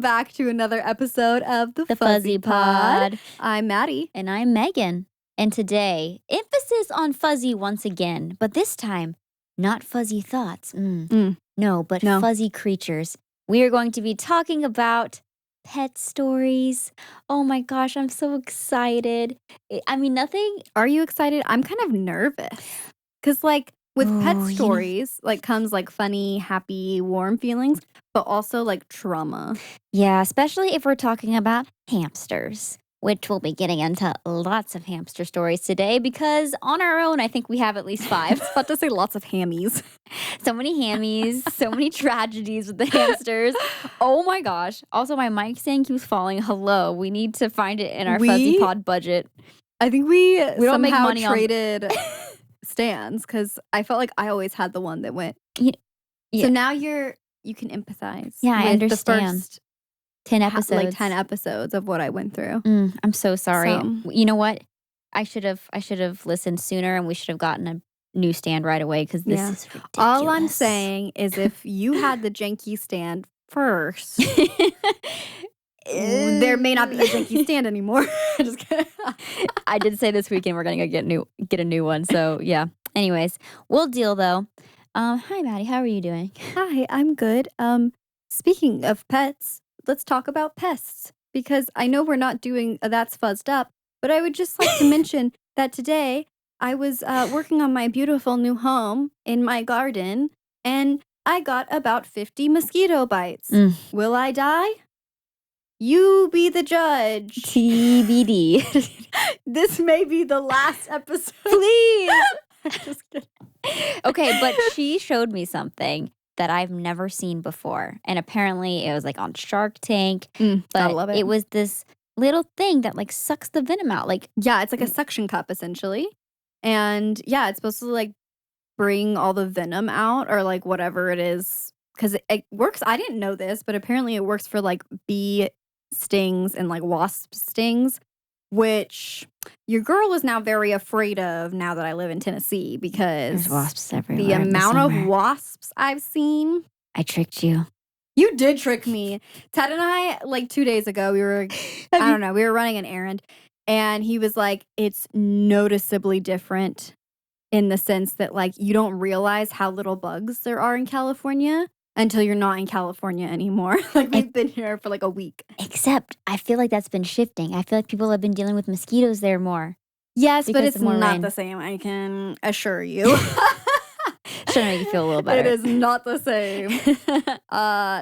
back to another episode of the Fuzzy Pod. I'm Maddie. And I'm Megan. And today, emphasis on fuzzy once again, but this time, not fuzzy thoughts. No, but fuzzy creatures. We are going to be talking about pet stories. Oh my gosh, I'm so excited. I mean, nothing. Are you excited? I'm kind of nervous. Because, with pet stories, comes, funny, happy, warm feelings, but also, trauma. Yeah, especially if we're talking about hamsters, which we'll be getting into lots of hamster stories today because on our own, I think we have at least 5. I was about to say lots of hammies. So many hammies, so many tragedies with the hamsters. Oh my gosh. Also, my mic stand keeps falling. Hello. We need to find it in our Fuzzy Pod budget. I think we don't make money traded stands because I felt like I always had the one that went. Yeah. So now you can empathize. Yeah, I understand. The first 10 episodes. 10 episodes of what I went through. I'm so sorry. You know what? I should have listened sooner and we should have gotten a new stand right away because this is ridiculous. All I'm saying is if you had the janky stand first, there may not be a janky stand anymore. Just kidding. I did say this weekend we're gonna get a new one. So yeah. Anyways, we'll deal though. Hi Maddie, how are you doing? Hi, I'm good. Speaking of pets, let's talk about pests because I know we're not doing That's Fuzzed Up, but I would just like to mention that today I was working on my beautiful new home in my garden and I got about 50 mosquito bites. Will I die? You be the judge. TBD. This may be the last episode. Please. Just kidding. Okay, but she showed me something that I've never seen before. And apparently it was on Shark Tank. But I love it. It was this little thing that sucks the venom out. Yeah, it's like a suction cup essentially. And yeah, it's supposed to bring all the venom out or whatever it is. Because it works. I didn't know this, but apparently it works for bee stings and wasp stings, which your girl is now very afraid of now that I live in Tennessee because there's wasps everywhere. The amount of wasps I've seen. I tricked you. You did trick me. Ted and I, 2 days ago, we were, we were running an errand and he was like, it's noticeably different in the sense that you don't realize how little bugs there are in California until you're not in California anymore. We've been here for a week. Except I feel like that's been shifting. I feel like people have been dealing with mosquitoes there more. Yes, but it's not the same. I can assure you. Should make you feel a little better. It is not the same.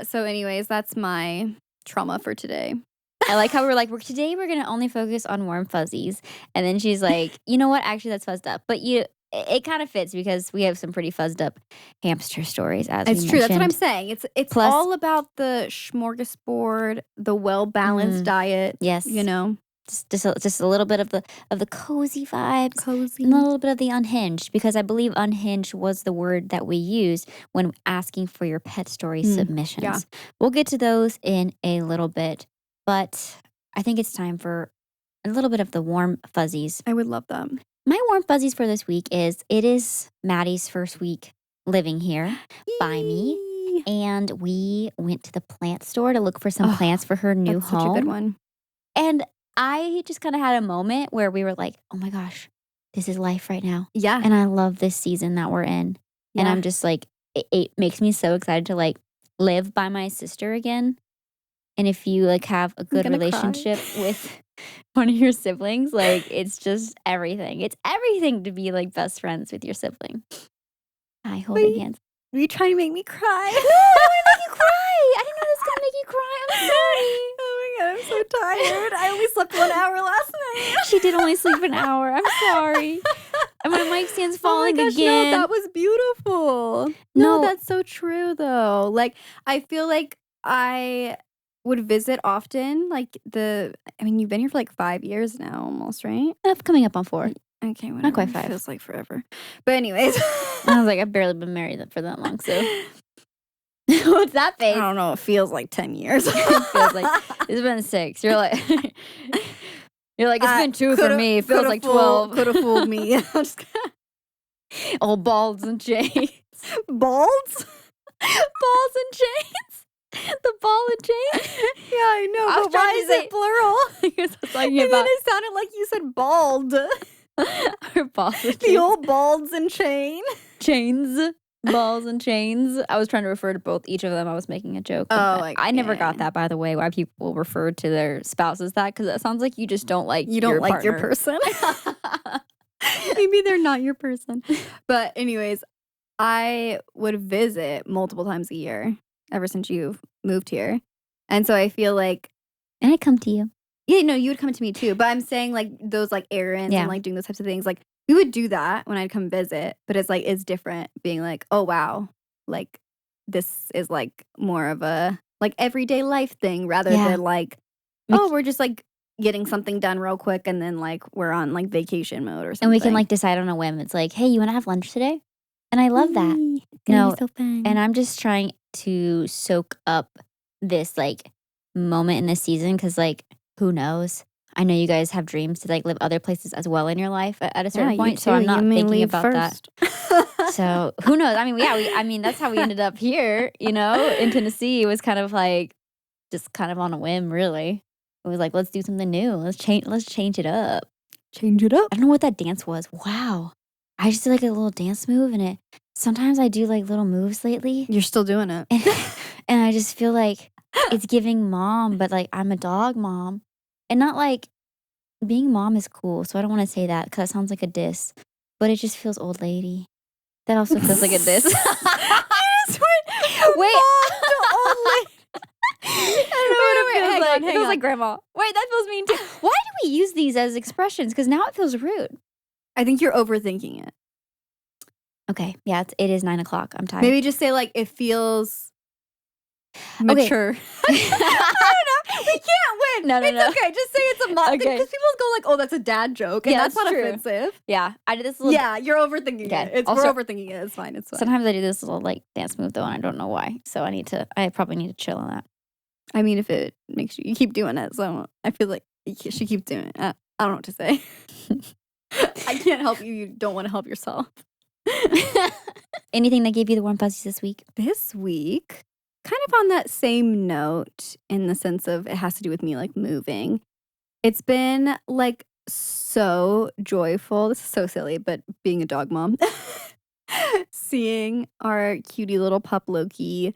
So anyways, that's my trauma for today. I like how today we're going to only focus on warm fuzzies. And then she's like, you know what? Actually, that's fuzzed up. But it kind of fits because we have some pretty fuzzed up hamster stories. It's true. That's what I'm saying. It's all about the smorgasbord, the well-balanced diet. Yes. Just a little bit of the cozy vibes. Cozy. And a little bit of the unhinged because I believe unhinged was the word that we used when asking for your pet story submissions. Yeah. We'll get to those in a little bit. But I think it's time for a little bit of the warm fuzzies. I would love them. My warm fuzzies for this week is Maddie's first week living here by me. And we went to the plant store to look for some plants for her new home. Such a good one. And I just kind of had a moment where we were like, oh my gosh, this is life right now. Yeah. And I love this season that we're in. Yeah. And I'm just it makes me so excited to live by my sister again. And if you have a good relationship with one of your siblings, it's just everything. It's everything to be best friends with your sibling. Hi, holding hands. Were you trying to make me cry? No, I make you cry. I didn't know this was gonna make you cry. I'm sorry. Oh my god, I'm so tired. I only slept 1 hour last night. She did only sleep an hour. I'm sorry. And my mic stand's falling again. No, that was beautiful. No, that's so true though. I feel like I would visit often. You've been here for 5 years now almost, right? Coming up on 4. Okay, whatever. Not quite 5. Feels like forever. But anyways. I was I've barely been married for that long, so. What's that face? I don't know. It feels like 10 years. It feels it's been 6. You're it's been 2 for me. It feels like 12. Could have fooled me. Old balls and chains. Balls? Balls and chains. The ball and chain? Yeah, I know, I was but why trying to is say- it plural? Because I was talking And then about it sounded like you said bald. our balls and The old balds and chain. chains. Balls and chains. I was trying to refer to each of them. I was making a joke. I never got that, by the way, why people refer to their spouses that, because it sounds like you just don't like You don't your like your partner. person. Maybe they're not your person. But anyways, I would visit multiple times a year ever since you've moved here. And so I feel like, And I come to you. yeah, no, you would come to me too. But I'm saying like those like errands Yeah. and like doing those types of things, like we would do that when I'd come visit. But it's like, it's different being like, oh, wow, like this is like more of a like everyday life thing rather Yeah. than like, oh, we're just like getting something done real quick and then like we're on like vacation mode or something. And we can like decide on a whim. It's like, hey, you want to have lunch today? And I love that. It's gonna be so fun. And I'm just trying to soak up this like moment in the season, because like, who knows? I know you guys have dreams to like live other places as well in your life at a certain point. So I'm not thinking about that. So who knows? I mean, I mean, that's how we ended up here, in Tennessee. It was kind of like just kind of on a whim, really. It was like, let's do something new. Let's change it up. Change it up. I don't know what that dance was. Wow. I just did like a little dance move, and sometimes I do like little moves lately. You're still doing it. And I just feel like it's giving mom, but like I'm a dog mom. And not like being mom is cool. So I don't want to say that because that sounds like a diss. But it just feels old lady. That also feels like a diss. You just went Wait. mom to old lady. Wait, Hang it feels on. like grandma. Wait, that feels mean too. Why do we use these as expressions? Because now it feels rude. I think you're overthinking it. Okay, yeah, it is 9 o'clock. I'm tired. Maybe just say like it feels mature. I don't know. We can't win. No, It's okay. Just say it's a mom. Okay. Because people go like, oh, that's a dad joke. And Yeah, that's that's not true. offensive. Yeah, I did this little. Yeah, you're overthinking Okay. it. Also- We're overthinking it. It's fine. It's fine. Sometimes I do this little like dance move though, and I don't know why. So I probably need to chill on that. I mean, if it makes you keep doing it, so I feel like you should keep doing it. I don't know what to say. I can't help you. You don't want to help yourself. Anything that gave you the warm fuzzies this week? This week, kind of on that same note, in the sense of it has to do with me like moving. It's been like so joyful. This is so silly, but being a dog mom, seeing our cutie little pup Loki,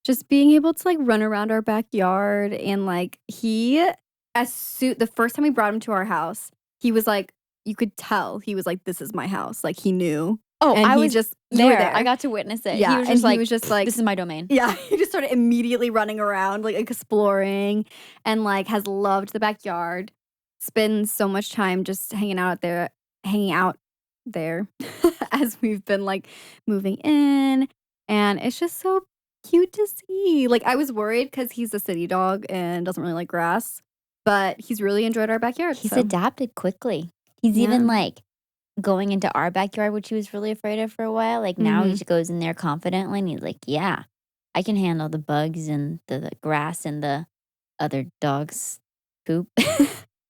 just being able to like run around our backyard, and like the first time we brought him to our house, he was like, you could tell he was like, this is my house. Like he knew. Oh, And I he was just there. you were there. I got to witness it. Yeah, he was and just like, he was just like, this is my domain. yeah, he just started immediately running around, like exploring, and like has loved the backyard. Spends so much time just hanging out there as we've been like moving in, and it's just so cute to see. Like I was worried because he's a city dog and doesn't really like grass, but he's really enjoyed our backyard. He's so. adapted quickly. He's Yeah. even like going into our backyard, which he was really afraid of for a while. Like now he Mhm. just goes in there confidently, and he's like, yeah, I can handle the bugs and the grass and the other dogs' poop.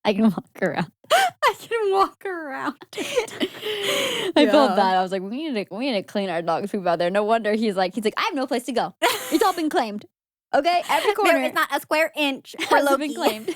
I can walk around. I can walk around. I felt bad. I was like, we need to clean our dog's poop out there. No wonder he's like, I have no place to go. It's all been claimed. Okay, every corner. There is not a square inch for has Loki. been claimed.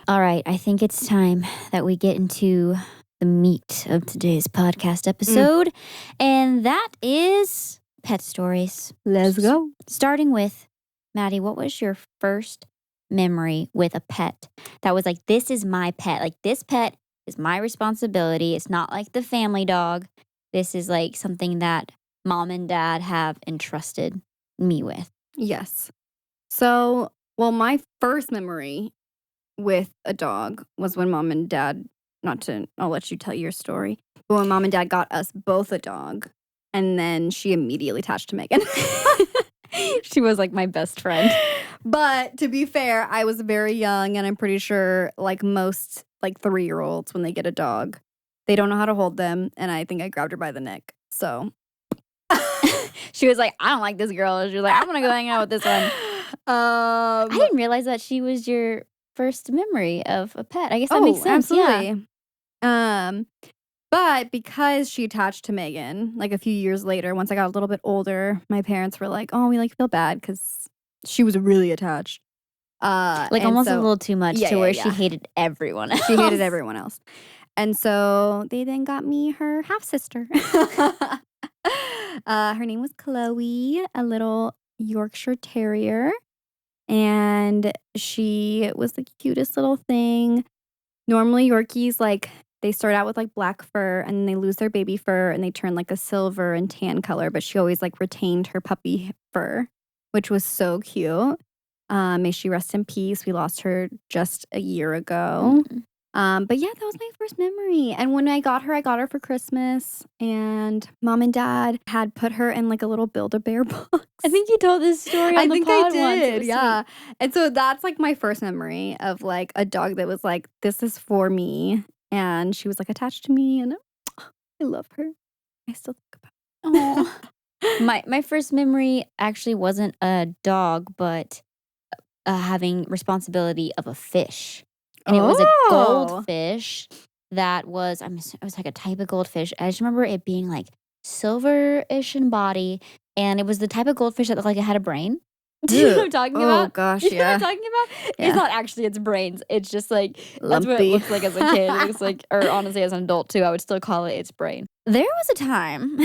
All right, I think it's time that we get into the meat of today's podcast episode, and that is pet stories. Let's go. Starting with, Maddie, what was your first memory with a pet that was like, this is my pet? Like, this pet is my responsibility. It's not like the family dog. This is like something that mom and dad have entrusted me with. Yes. So, well, my first memory with a dog was when mom and dad, I'll let you tell your story, but when mom and dad got us both a dog, and then she immediately attached to Megan. She was like my best friend. But to be fair, I was very young, and I'm pretty sure like most like 3-year-olds, when they get a dog, they don't know how to hold them, and I think I grabbed her by the neck. So She was like, I don't like this girl. She was like, I'm gonna go hang out with this one. I didn't realize that she was your first memory of a pet. I guess that makes sense. Absolutely. Yeah. But because she attached to Megan, like a few years later, once I got a little bit older, my parents were like, "Oh, we like feel bad because she was really attached." Like And almost a so little too much to where she hated everyone else. she hated everyone else. And so they then got me her half sister. Her name was Chloe, a little Yorkshire Terrier. And she was the cutest little thing. Normally, Yorkies, like, they start out with, like, black fur, and then they lose their baby fur, and they turn, like, a silver and tan color, but she always, like, retained her puppy fur, which was so cute. May she rest in peace. We lost her just a year ago. But yeah, that was my first memory. And when I got her for Christmas, and mom and dad had put her in like a little Build-A-Bear box. I think you told this story on the pod once. Yeah. And so that's like my first memory of like a dog that was like, this is for me. And she was like attached to me, and I love her. I still think about it. My first memory actually wasn't a dog, but having responsibility of a fish. And it was a goldfish that was, it was like a type of goldfish. I just remember it being like silver-ish in body. And it was the type of goldfish that looked like it had a brain. Do you know what I'm talking about? Oh, gosh, You know what I'm talking about? Yeah. It's not actually its brains. It's just like, lumpy. That's what it looks like as a kid. It looks like, or honestly as an adult too, I would still call it its brain. There was a time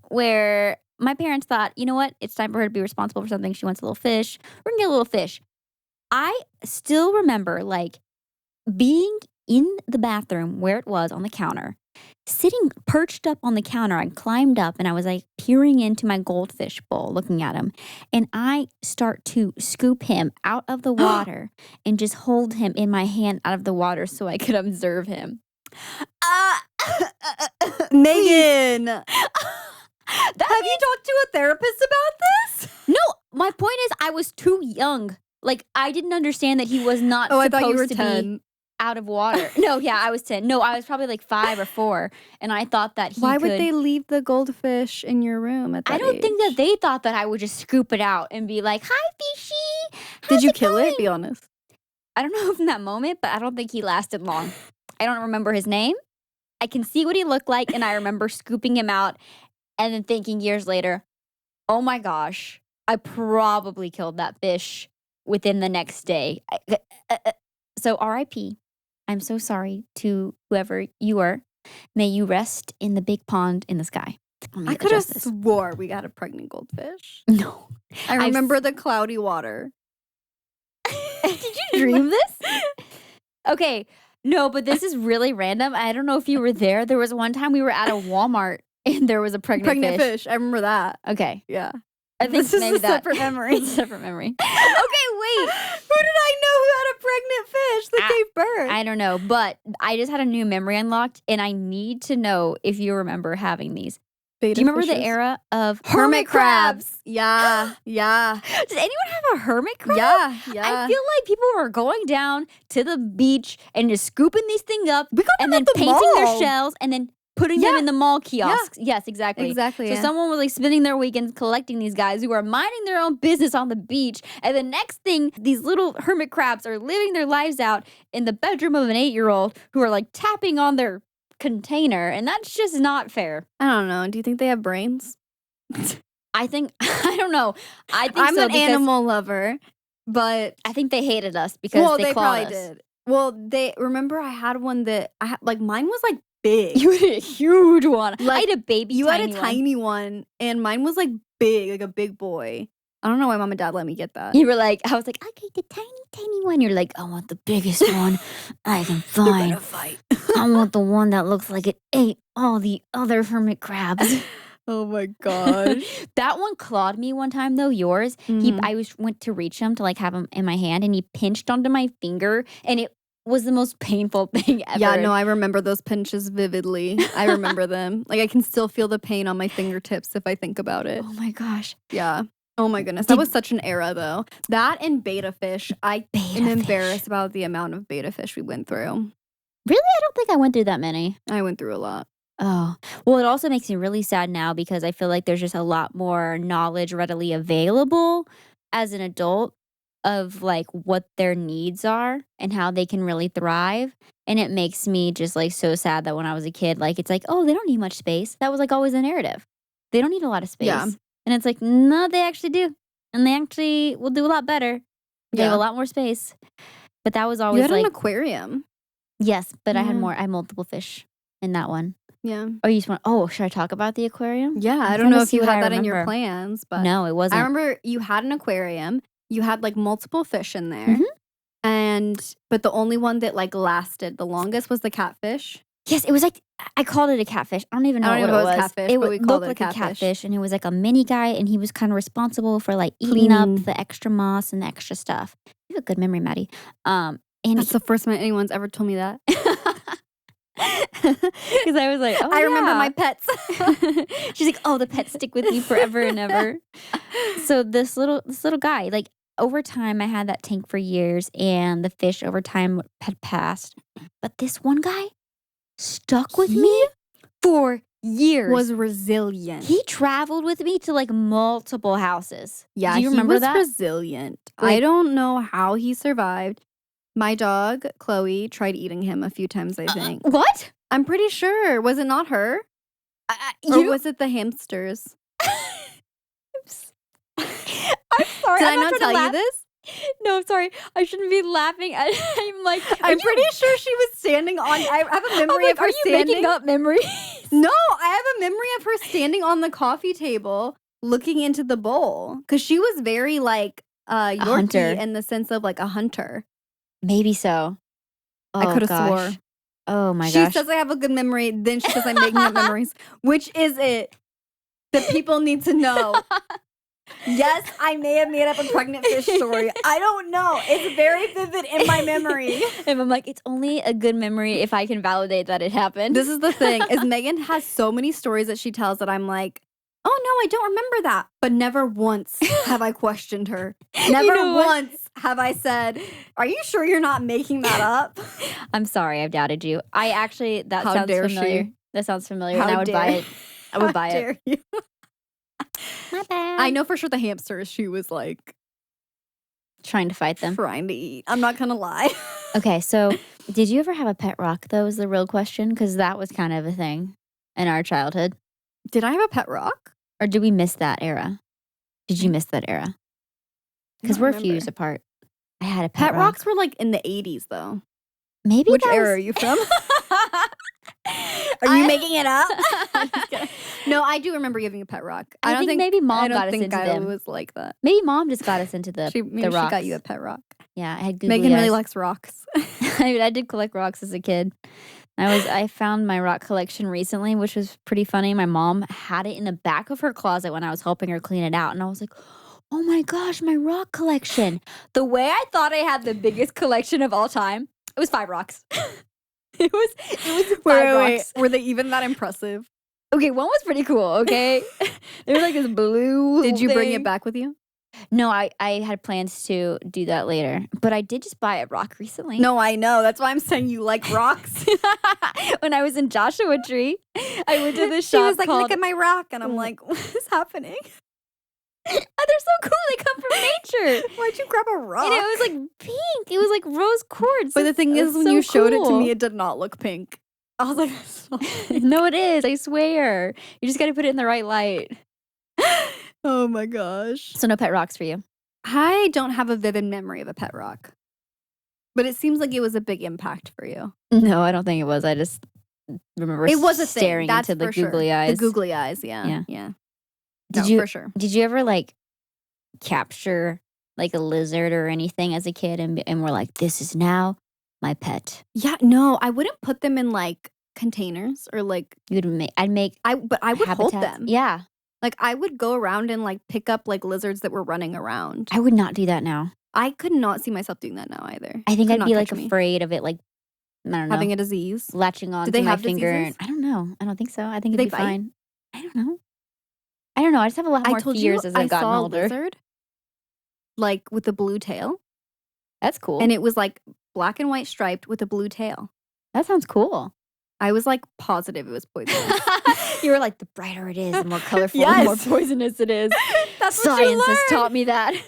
where my parents thought, you know what? It's time for her to be responsible for something. She wants a little fish. We're going to get a little fish. I still remember like being in the bathroom where it was on the counter, sitting perched up on the counter. I climbed up and I was like peering into my goldfish bowl, looking at him. And I start to scoop him out of the water and just hold him in my hand out of the water so I could observe him. Megan! Have you talked to a therapist about this? No, my point is I was too young. Like, I didn't understand that he was not I supposed thought you were to 10. be out of water. No, yeah, I was 10. No, I was probably like 5 or 4. And I thought that Why would they leave the goldfish in your room at that I don't age? think that they thought that I would just scoop it out and be like, hi, fishy. Did you kill it? Be honest. I don't know from that moment, but I don't think he lasted long. I don't remember his name. I can see what he looked like, and I remember scooping him out and then thinking years later, oh my gosh, I probably killed that fish within the next day. So RIP. I'm so sorry to whoever you are. May you rest in the big pond in the sky. I could have swore we got a pregnant goldfish. No. I remember the cloudy water. Did you dream this? Okay. No, but this is really random. I don't know if you were there. There was one time we were at a Walmart and there was a pregnant fish. I remember that. Okay. Yeah. I think this maybe is a separate memory. It's a separate memory. Okay, wait. Who did I know who had a pregnant fish that gave birth? I don't know, but I just had a new memory unlocked, and I need to know if you remember having these. Beta Do you remember fishes? the era of hermit crabs? Yeah. Does anyone have a hermit crab? Yeah. I feel like people were going down to the beach and just scooping these things up and then painting their shells and then putting them in the mall kiosks. Yeah. Yes, exactly. So someone was like spending their weekends collecting these guys who are minding their own business on the beach. And the next thing, these little hermit crabs are living their lives out in the bedroom of an 8-year-old who are like tapping on their container. And that's just not fair. I don't know. Do you think they have brains? I don't know. I'm an animal lover, but I think they hated us because they clawed us. Did. Well, remember I had one that like mine was like big. You had a huge one. Like, I had a baby. You had a tiny one, and mine was like big, like a big boy. I don't know why mom and dad let me get that. You were like, I was like, I get the tiny one. You're like, I want the biggest one I can find. They're gonna fight. I want the one that looks like it ate all the other hermit crabs. Oh my gosh. That one clawed me one time though, yours. I went to reach him to like have him in my hand, and he pinched onto my finger, and it was the most painful thing ever. Yeah, no, I remember those pinches vividly. I remember them. Like I can still feel the pain on my fingertips if I think about it. Oh my gosh. Yeah. Oh my goodness. That was such an era though. That and beta fish. I am embarrassed about the amount of beta fish we went through. Really? I don't think I went through that many. I went through a lot. Oh, well, it also makes me really sad now because I feel like there's just a lot more knowledge readily available as an adult of like what their needs are and how they can really thrive. And it makes me just like so sad that when I was a kid, like it's like, oh, they don't need much space. That was like always a narrative. They don't need a lot of space. Yeah. And it's like, no, they actually do. And they actually will do a lot better. They have a lot more space. But that was always you had like an aquarium. Yes, but I had multiple fish in that one. Yeah. Oh, you just want? Oh, should I talk about the aquarium? Yeah, I don't know if you had that in your plans, but no, it wasn't. I remember you had an aquarium. You had like multiple fish in there, but the only one that like lasted the longest was the catfish. Yes, it was like I called it a catfish. I don't even know what it was. Catfish, it but we called looked it like a catfish, and it was like a mini guy, and he was kind of responsible for like eating up the extra moss and the extra stuff. You have a good memory, Maddie. And that's the first time anyone's ever told me that. Because I was like, oh, I remember my pets. She's like, oh, the pets stick with me forever and ever. So this little guy, like over time, I had that tank for years, and the fish over time had passed. But this one guy stuck with me for years. Was resilient. He traveled with me to like multiple houses. Yeah, do you remember that? He was resilient. Like, I don't know how he survived. My dog, Chloe, tried eating him a few times, I think. What? I'm pretty sure. Was it not her? Or was it the hamsters? I'm sorry. Did I not tell you this? No, I'm sorry. I shouldn't be laughing. I'm like, I'm pretty sure she was standing on. I have a memory of her standing. Are you making up memories? No, I have a memory of her standing on the coffee table looking into the bowl. Because she was very like Yorkie in the sense of like a hunter. Maybe so. Oh, I could have swore. Oh my gosh. She says I have a good memory, then she says I'm making up memories. Which is it that people need to know? Yes, I may have made up a pregnant fish story. I don't know. It's very vivid in my memory. And I'm like, it's only a good memory if I can validate that it happened. This is the thing, is Megan has so many stories that she tells that I'm like, oh no, I don't remember that. But never once have I questioned her. Never once have I said, are you sure you're not making that up? I'm sorry, I've doubted you. I actually, that sounds familiar. That sounds familiar, and I would buy it. I would buy it. You? My bad. I know for sure the hamsters, she was like trying to fight them. Trying to eat. I'm not gonna lie. Okay, so did you ever have a pet rock, though, is the real question? Because that was kind of a thing in our childhood. Did I have a pet rock? Or did we miss that era? Did you miss that era? Because we're a few years apart. I had a pet rock. Rocks were like in the 80s, though. Maybe Which era are you from? Are you making it up? No, I do remember giving a pet rock. I don't think maybe mom got us into them. I was like that. Maybe mom just got us into the rocks. She got you a pet rock. Yeah, I had googly Megan eyes. really likes rocks. I did collect rocks as a kid. I found my rock collection recently, which was pretty funny. My mom had it in the back of her closet when I was helping her clean it out, and I was like, oh my gosh, my rock collection. The way I thought I had the biggest collection of all time, it was 5 rocks. It was 5 rocks. Were they even that impressive? Okay, one was pretty cool, okay? They were like this blue Did you bring thing. it back with you? No, I had plans to do that later. But I did just buy a rock recently. No, I know. That's why I'm saying you like rocks. When I was in Joshua Tree, I went to this shop. She was like, look at my rock. And I'm like, what is happening? Oh, they're so cool. They come from nature. Why'd you grab a rock? And it was like pink. It was like rose quartz. But the thing is, when you showed it to me, it did not look pink. I was like, no, it is. I swear. You just got to put it in the right light. Oh my gosh. So no pet rocks for you? I don't have a vivid memory of a pet rock. But it seems like it was a big impact for you. No, I don't think it was. I just remember it was a staring thing. into the googly eyes. The googly eyes, yeah. For sure. Did you ever like capture like a lizard or anything as a kid and we're like, this is now my pet? Yeah, no, I wouldn't put them in like containers or like but I would habitats. hold them. Yeah. Like I would go around and like pick up like lizards that were running around. I would not do that now. I could not see myself doing that now either. I think I'd be like afraid of it, like I don't know, having a disease, latching on to my finger. I don't know. I don't think so. I think it'd be fine. I don't know. I just have a lot more fears as I've gotten older. I saw a lizard, like with a blue tail. That's cool. And it was like black and white striped with a blue tail. That sounds cool. I was like positive it was poisonous. You were like, the brighter it is, the more colorful, the more poisonous it is. That's Science has taught me that. That's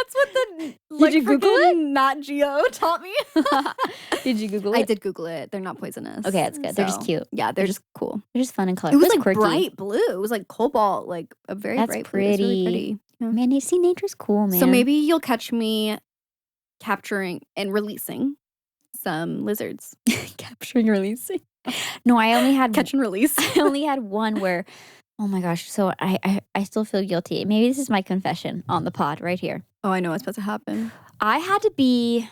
That's what the Did you Google it? Nat Geo taught me. Did you Google it? I did Google it. They're not poisonous. Okay, that's good. They're just cute. Yeah, they're just cool. They're just fun and colorful. It was like quirky. bright blue. It was like cobalt, like a very bright blue. It's really pretty. Yeah. Man, you see, nature's cool, man. So maybe you'll catch me capturing and releasing some lizards. Capturing, releasing. No, I only had catch and release. I only had one where, oh my gosh. So I still feel guilty. Maybe this is my confession on the pod right here. Oh, I know what's supposed to happen. I had to be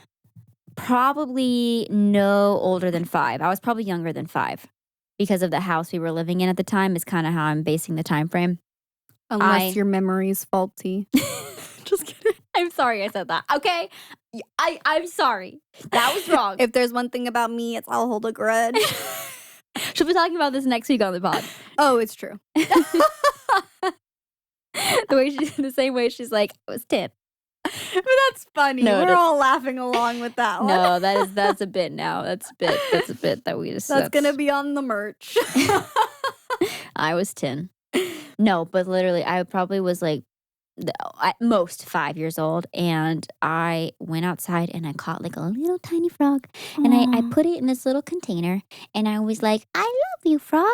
probably no older than 5. I was probably younger than 5 because of the house we were living in at the time. Is kind of how I'm basing the time frame. Unless your memory's faulty. Just kidding. I'm sorry I said that. Okay. I'm sorry. That was wrong. If there's one thing about me, it's I'll hold a grudge. She'll be talking about this next week on the pod. Oh, it's true. The same way she's like, I was 10. But that's funny. No, we're all laughing along with that one. No, that's a bit now. That's a bit that we just. That's gonna be on the merch. I was 10. No, but literally, I probably was like at most 5 years old, and I went outside and I caught like a little tiny frog, and I put it in this little container, and I was like, I love you, frog.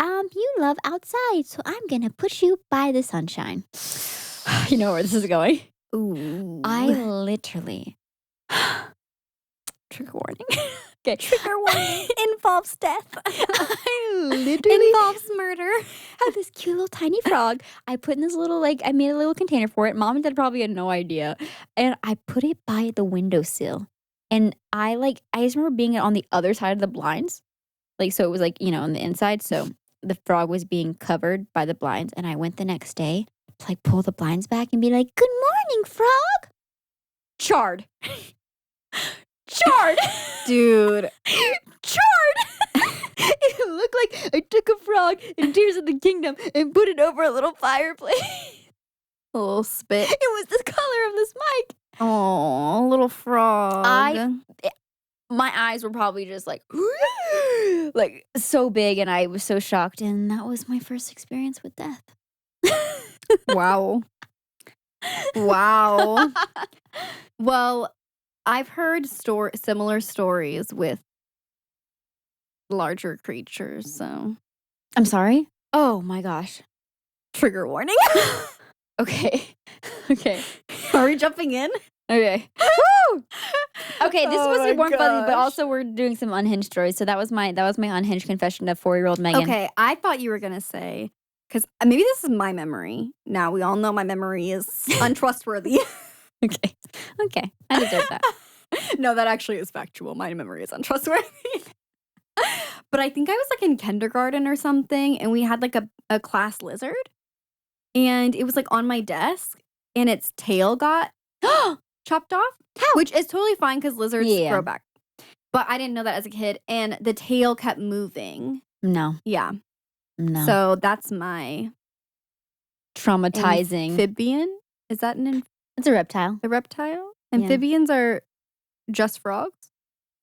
You love outside, so I'm gonna put you by the sunshine. You know where this is going. Ooh. I literally trigger warning. Okay. Trigger warning involves death. I literally involves murder. Had this cute little tiny frog. I put in this little I made a little container for it. Mom and Dad probably had no idea, and I put it by the windowsill. And I just remember being on the other side of the blinds, so it was on the inside. So the frog was being covered by the blinds, and I went the next day to pull the blinds back and be like, "Good morning, frog." Charred. Charred. Dude. Charred. It looked like I took a frog in Tears of the Kingdom and put it over a little fireplace. A little spit. It was the color of this mic. Oh, little frog. My eyes were probably just so big, and I was so shocked. And that was my first experience with death. Wow. Wow. Well, I've heard similar stories with larger creatures, so. I'm sorry? Oh my gosh. Trigger warning. Okay. Are we jumping in? Okay. Woo! Okay, this was supposed to be more fuzzy, but also we're doing some unhinged stories. So that was my unhinged confession of 4-year-old Megan. Okay, I thought you were gonna say, because maybe this is my memory. Now we all know my memory is untrustworthy. Okay, I deserve that. No, that actually is factual. My memory is untrustworthy. But I think I was in kindergarten or something, and we had a class lizard, and it was on my desk, and its tail got chopped off. How? Which is totally fine because lizards grow back. But I didn't know that as a kid, and the tail kept moving. No. Yeah. No. So that's my traumatizing. Amphibian? Is that It's a reptile. A reptile? Amphibians are just frogs?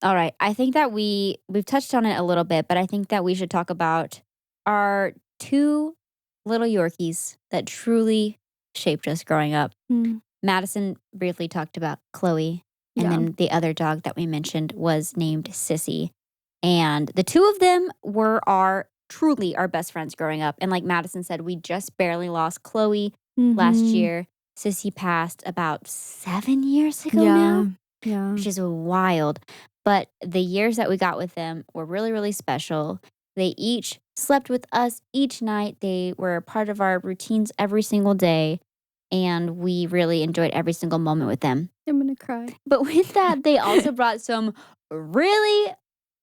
All right. I think that we've touched on it a little bit, but I think that we should talk about our 2 little Yorkies that truly shaped us growing up. Madison briefly talked about Chloe, and then the other dog that we mentioned was named Sissy. And the 2 of them were truly our best friends growing up. And like Madison said, we just barely lost Chloe last year. Sissy passed about 7 years ago now. Yeah. Which is wild. But the years that we got with them were really, really special. They each slept with us each night. They were a part of our routines every single day. And we really enjoyed every single moment with them. I'm going to cry. But with that, they also brought some really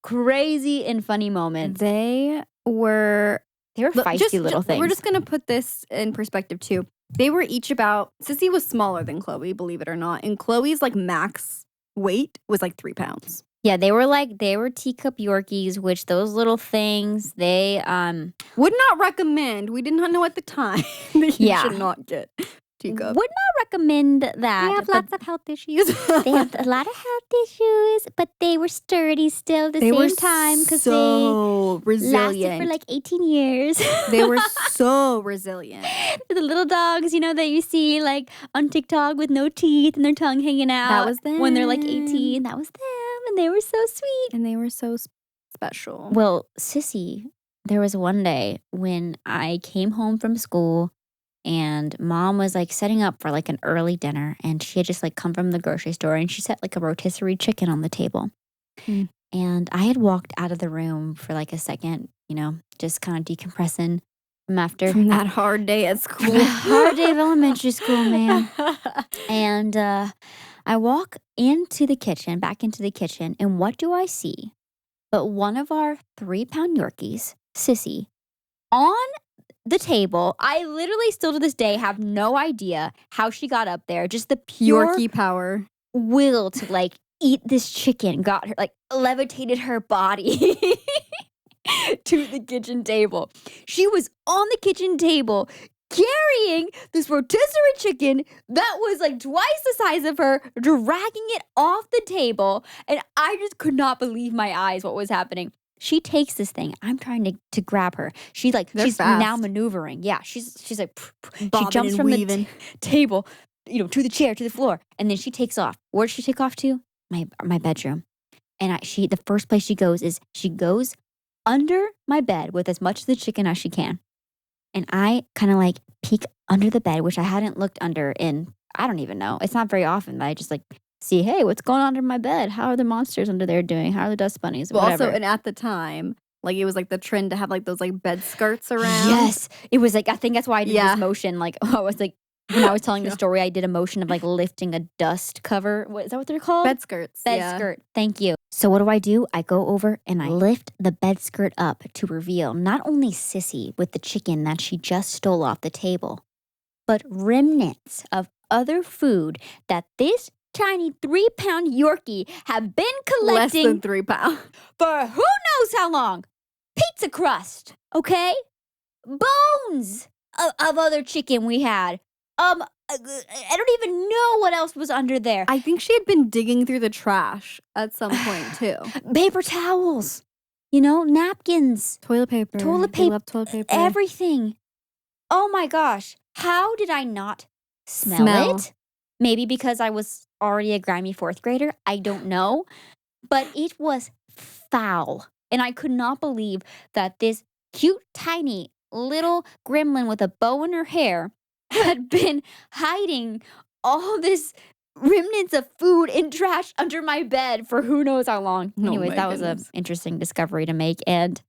crazy and funny moments. They were feisty little things. We're just going to put this in perspective too. They were each Sissy was smaller than Chloe, believe it or not. And Chloe's max weight was 3 pounds. Yeah, they were teacup Yorkies, which those little things, they would not recommend. We did not know at the time that you should not get teacup. Would not recommend that. They have lots of health issues. They have a lot of health issues, but they were sturdy still at the same time because so they resilient. lasted for like 18 years. They were so resilient. The little dogs, that you see like on TikTok with no teeth and their tongue hanging out. That was them. When they're like 18. That was them. And they were so sweet. And they were so special. Well, Sissy, there was one day when I came home from school and Mom was like setting up for like an early dinner, and she had just like come from the grocery store and she set like a rotisserie chicken on the table. And I had walked out of the room for like a second, just kind of decompressing from that hard day at school. Hard day of elementary school, man. And I walk back into the kitchen, and what do I see? But one of our 3-pound Yorkies, Sissy, on the table. I literally still to this day have no idea how she got up there. Just the pure Yorkie power. Will to like eat this chicken got her, like levitated her body to the kitchen table. She was on the kitchen table carrying this rotisserie chicken that was like twice the size of her, dragging it off the table. And I just could not believe my eyes what was happening. She takes this thing. I'm trying to grab her. She's fast. Now maneuvering. Yeah, she's like, she jumps from weaving. the table, to the chair, to the floor. And then she takes off. Where does she take off to? My bedroom. And the first place she goes is she goes under my bed with as much of the chicken as she can. And I kind of like peek under the bed, which I hadn't looked under in, I don't even know. It's not very often that I just like see, hey, what's going on under my bed? How are the monsters under there doing? How are the dust bunnies? Well, Whatever. also, and at the time, like it was like the trend to have like those like bed skirts around. Yes. It was like, I think that's why I did this motion. Like, I was like, when I was telling the story, I did a motion of like lifting a dust cover. Is that what they're called? Bed skirts. Bed skirt. Thank you. So what do? I go over and I lift the bed skirt up to reveal not only Sissy with the chicken that she just stole off the table, but remnants of other food that this tiny 3-pound Yorkie have been collecting. Less than 3 pounds. For who knows how long. Pizza crust, okay? Bones of other chicken we had. I don't even know what else was under there. I think she had been digging through the trash at some point too. Paper towels, napkins. Toilet paper. They love toilet paper. Everything. Oh my gosh. How did I not smell it? Maybe because I was already a grimy 4th grader. I don't know. But it was foul. And I could not believe that this cute, tiny, little gremlin with a bow in her hair had been hiding all this remnants of food in trash under my bed for who knows how long. Anyways, that was an interesting discovery to make. And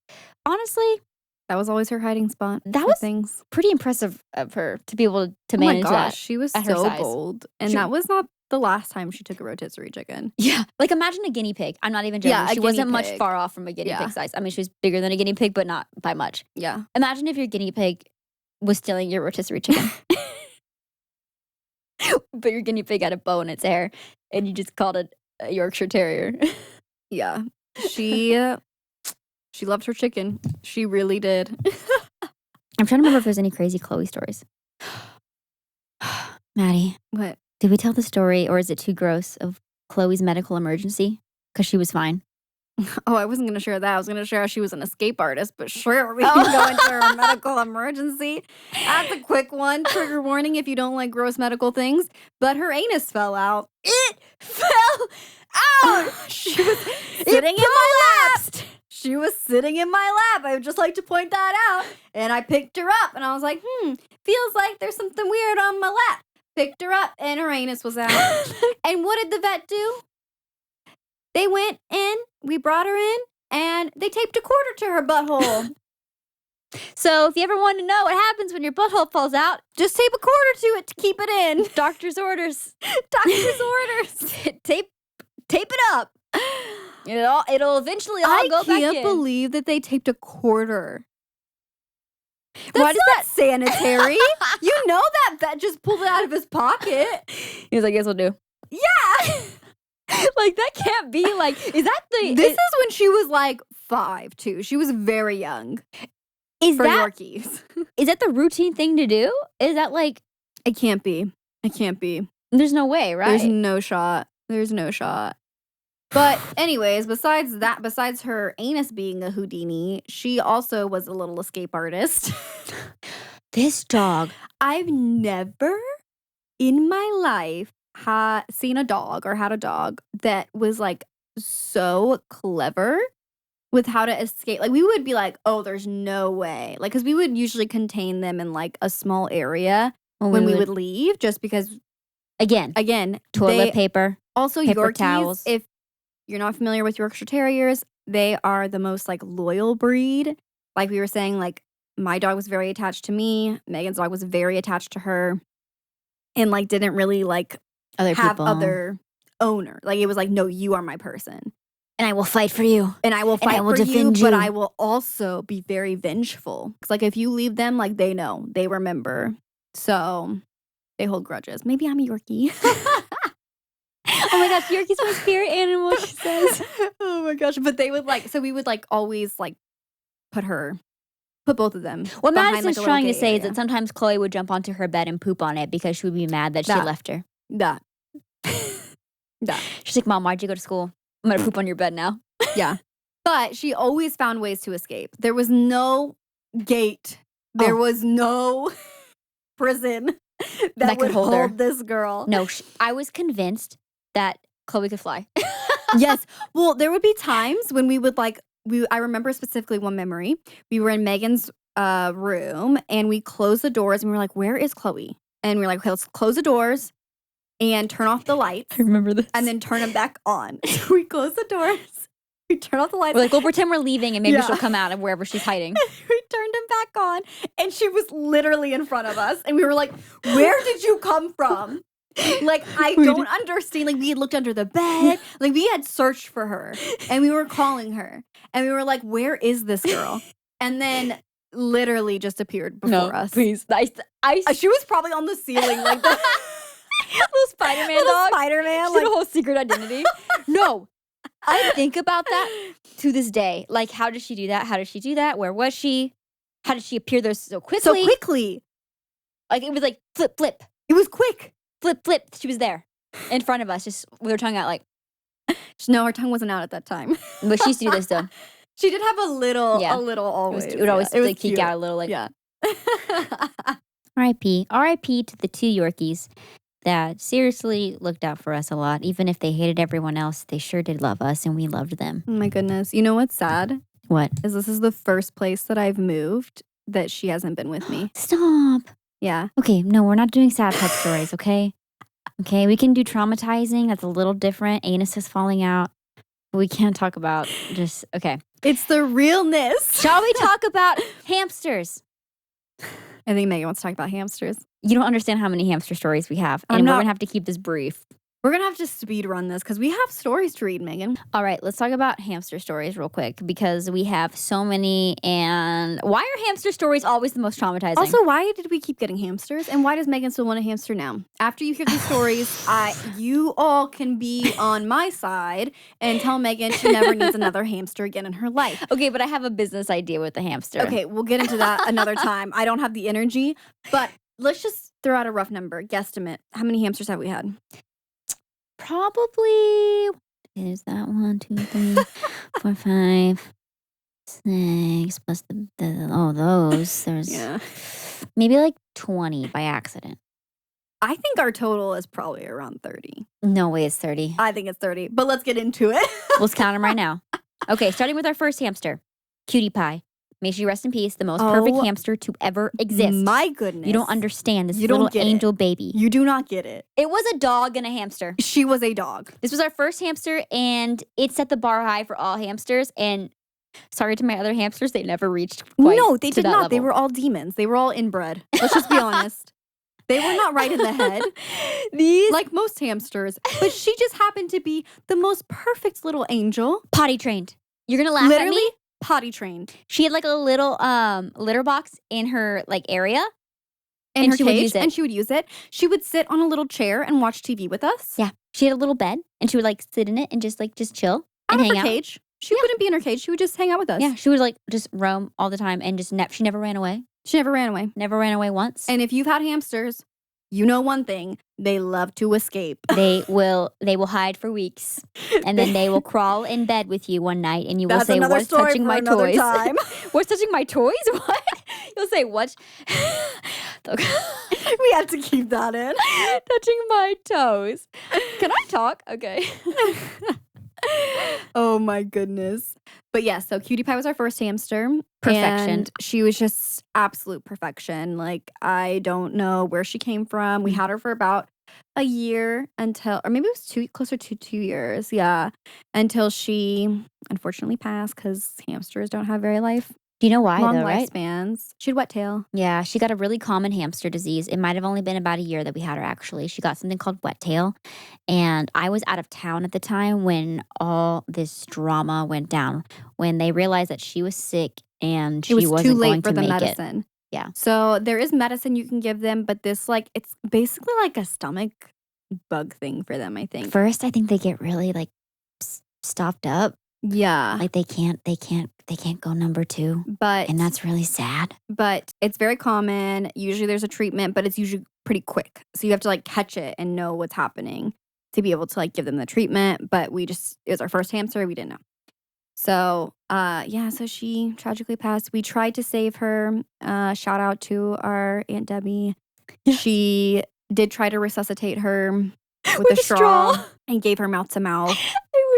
honestly, that was always her hiding spot. That was things. Pretty impressive of her to be able to manage that. She was so bold. And that was not the last time she took a rotisserie chicken. Yeah. Like imagine a guinea pig. I'm not even joking. Yeah, she wasn't much far off from a guinea pig size. I mean, she was bigger than a guinea pig, but not by much. Yeah. Imagine if your guinea pig was stealing your rotisserie chicken. But your guinea pig had a bow in its hair and you just called it a Yorkshire Terrier. Yeah. She loved her chicken. She really did. I'm trying to remember if there's any crazy Chloe stories. Maddie. What? Did we tell the story, or is it too gross, of Chloe's medical emergency? Because she was fine. Oh, I wasn't going to share that. I was going to share how she was an escape artist, but sure, we can go into her medical emergency. That's a quick one. Trigger warning if you don't like gross medical things. But her anus fell out. It fell out! She was sitting in my lap. She was sitting in my lap. I would just like to point that out. And I picked her up, and I was like, feels like there's something weird on my lap. Picked her up, and her anus was out. And what did the vet do? They went in, we brought her in, and they taped a quarter to her butthole. So if you ever want to know what happens when your butthole falls out, just tape a quarter to it to keep it in. Doctor's orders. Doctor's orders. Tape it up. It'll eventually all go back in. I can't believe that they taped a quarter. That's not sanitary. You know that vet just pulled it out of his pocket. He was like, "Guess we'll do." Yeah. Like, that can't be like, is that the... This is when she was like 5, too. She was very young. Is for that... Yorkies. Is that the routine thing to do? Is that like... It can't be. It can't be. There's no way, right? There's no shot. There's no shot. But anyways, besides her anus being a Houdini, she also was a little escape artist. This dog. I've never in my life seen a dog or had a dog that was like so clever with how to escape. Like we would be like, oh, there's no way. Like, because we would usually contain them in like a small area when we would leave, just because. Again, toilet paper. Also, paper Yorkies, towels. if you're not familiar with Yorkshire Terriers, they are the most like loyal breed. Like we were saying, like my dog was very attached to me. Megan's dog was very attached to her. And like didn't really like have other owner. Like it was like, no, you are my person. And I will fight for you. And I will fight for defend you, but I will also be very vengeful. Because like if you leave them, like they know, they remember. So they hold grudges. Maybe I'm a Yorkie. Oh my gosh, Yorkie's my spirit animal, she says. Oh my gosh. But they would like, so we would like always like put both of them. What Madison's trying to say is that sometimes Chloe would jump onto her bed and poop on it because she would be mad that she left her. That. She's like, Mom, why'd you go to school? I'm going to poop on your bed now. Yeah. But she always found ways to escape. There was no gate. There was no prison that would hold this girl. No, I was convinced that Chloe could fly. Yes. Well, there would be times when we would like, I remember specifically one memory. We were in Megan's room and we closed the doors and we were like, where is Chloe? And we were like, okay, let's close the doors and turn off the lights. I remember this. And then turn them back on. So we close the doors. We turn off the lights. We're like, we'll pretend we're leaving and maybe she'll come out of wherever she's hiding. We turned them back on and she was literally in front of us. And we were like, where did you come from? Like, I don't understand. Like, we had looked under the bed. Like, we had searched for her. And we were calling her. And we were like, where is this girl? And then literally just appeared before us. Please. She was probably on the ceiling like that. Little Spider-Man dog. Spider-Man. She had a whole secret identity. No. I think about that to this day. Like, how did she do that? How did she do that? Where was she? How did she appear there so quickly? So quickly. Like, it was like flip, flip. It was quick. Flip, flip. She was there in front of us, just with her tongue out like. No, her tongue wasn't out at that time. But she used to do this though. She did have a little always. It would always like peek out a little like. Yeah. R.I.P. R.I.P. to the two Yorkies that seriously looked out for us a lot. Even if they hated everyone else, they sure did love us and we loved them. Oh my goodness. You know what's sad? What? Is this is the first place that I've moved that she hasn't been with me. Stop. Yeah. Okay, no, we're not doing sad pet stories, okay? Okay, we can do traumatizing. That's a little different. Anus is falling out. We can't talk about just, okay. It's the realness. Shall we talk about hamsters? I think Megan wants to talk about hamsters. You don't understand how many hamster stories we have. And we're going to have to keep this brief. We're going to have to speed run this because we have stories to read, Megan. All right, let's talk about hamster stories real quick because we have so many. And why are hamster stories always the most traumatizing? Also, why did we keep getting hamsters? And why does Megan still want a hamster now? After you hear these stories, you all can be on my side and tell Megan she never needs another hamster again in her life. Okay, but I have a business idea with the hamster. Okay, we'll get into that another time. I don't have the energy, but let's just throw out a rough number, guesstimate. How many hamsters have we had? Probably, is that 1, 2, 3, 4, 5, 6, plus those. There's maybe like 20 by accident. I think our total is probably around 30. No way it's 30. I think it's 30, but let's get into it. Let's count them right now. Okay, starting with our first hamster, Cutie Pie. May she rest in peace, the most perfect hamster to ever exist. My goodness. You don't understand this little angel baby. You do not get it. It was a dog and a hamster. She was a dog. This was our first hamster, and it set the bar high for all hamsters. And sorry to my other hamsters, they never reached quite No, they did not. Level. They were all demons. They were all inbred. Let's just be honest. They were not right in the head. Like most hamsters. But she just happened to be the most perfect little angel. Potty trained. You're going to laugh at me? Potty trained. She had like a little litter box in her like area. In her cage, and she would use it. She would sit on a little chair and watch TV with us. Yeah. She had a little bed and she would like sit in it and just chill and hang out. Cage. She wouldn't be in her cage. She would just hang out with us. Yeah. She would like just roam all the time and just she never ran away. She never ran away. Never ran away once. And if you've had hamsters, you know one thing, they love to escape. They will hide for weeks, and then they will crawl in bed with you one night, and you will say, "What's touching my toys? What's touching my toys? What?" You'll say, "What?" We have to keep that in. Touching my toes. Can I talk? Okay. Oh my goodness. But yeah, so Cutie Pie was our first hamster. Perfection. And she was just absolute perfection. Like, I don't know where she came from. We had her for about a year until, or maybe it was closer to 2 years. Yeah. Until she unfortunately passed because hamsters don't have very Do you know why, long though, right? lifespans. She had wet tail. Yeah, she got a really common hamster disease. It might have only been about a year that we had her, actually. She got something called wet tail. And I was out of town at the time when all this drama went down, when they realized that she was sick and she wasn't too late going for to the make medicine. it. Yeah. So there is medicine you can give them, but this, like, it's basically like a stomach bug thing for them, I think. First, I think they get really like stopped up. Yeah. Like they can't go number 2. And that's really sad. But it's very common. Usually there's a treatment, but it's usually pretty quick. So you have to like catch it and know what's happening to be able to like give them the treatment. But it was our first hamster. We didn't know. So, so she tragically passed. We tried to save her. Shout out to our Aunt Debbie. Yeah. She did try to resuscitate her with a straw and gave her mouth to mouth.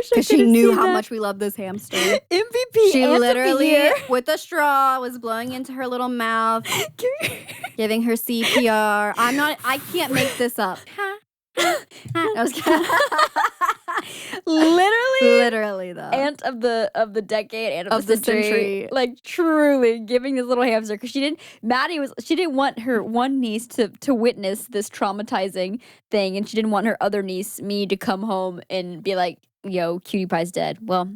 Because she knew how much we love this hamster. MVP. She literally, with a straw, was blowing into her little mouth, giving her CPR. I can't make this up. I was kidding. Literally though. Aunt of the decade, aunt of the century. Like truly giving this little hamster, because she didn't want her one niece to witness this traumatizing thing, and she didn't want her other niece, me, to come home and be like, yo, Cutie Pie's dead. Well,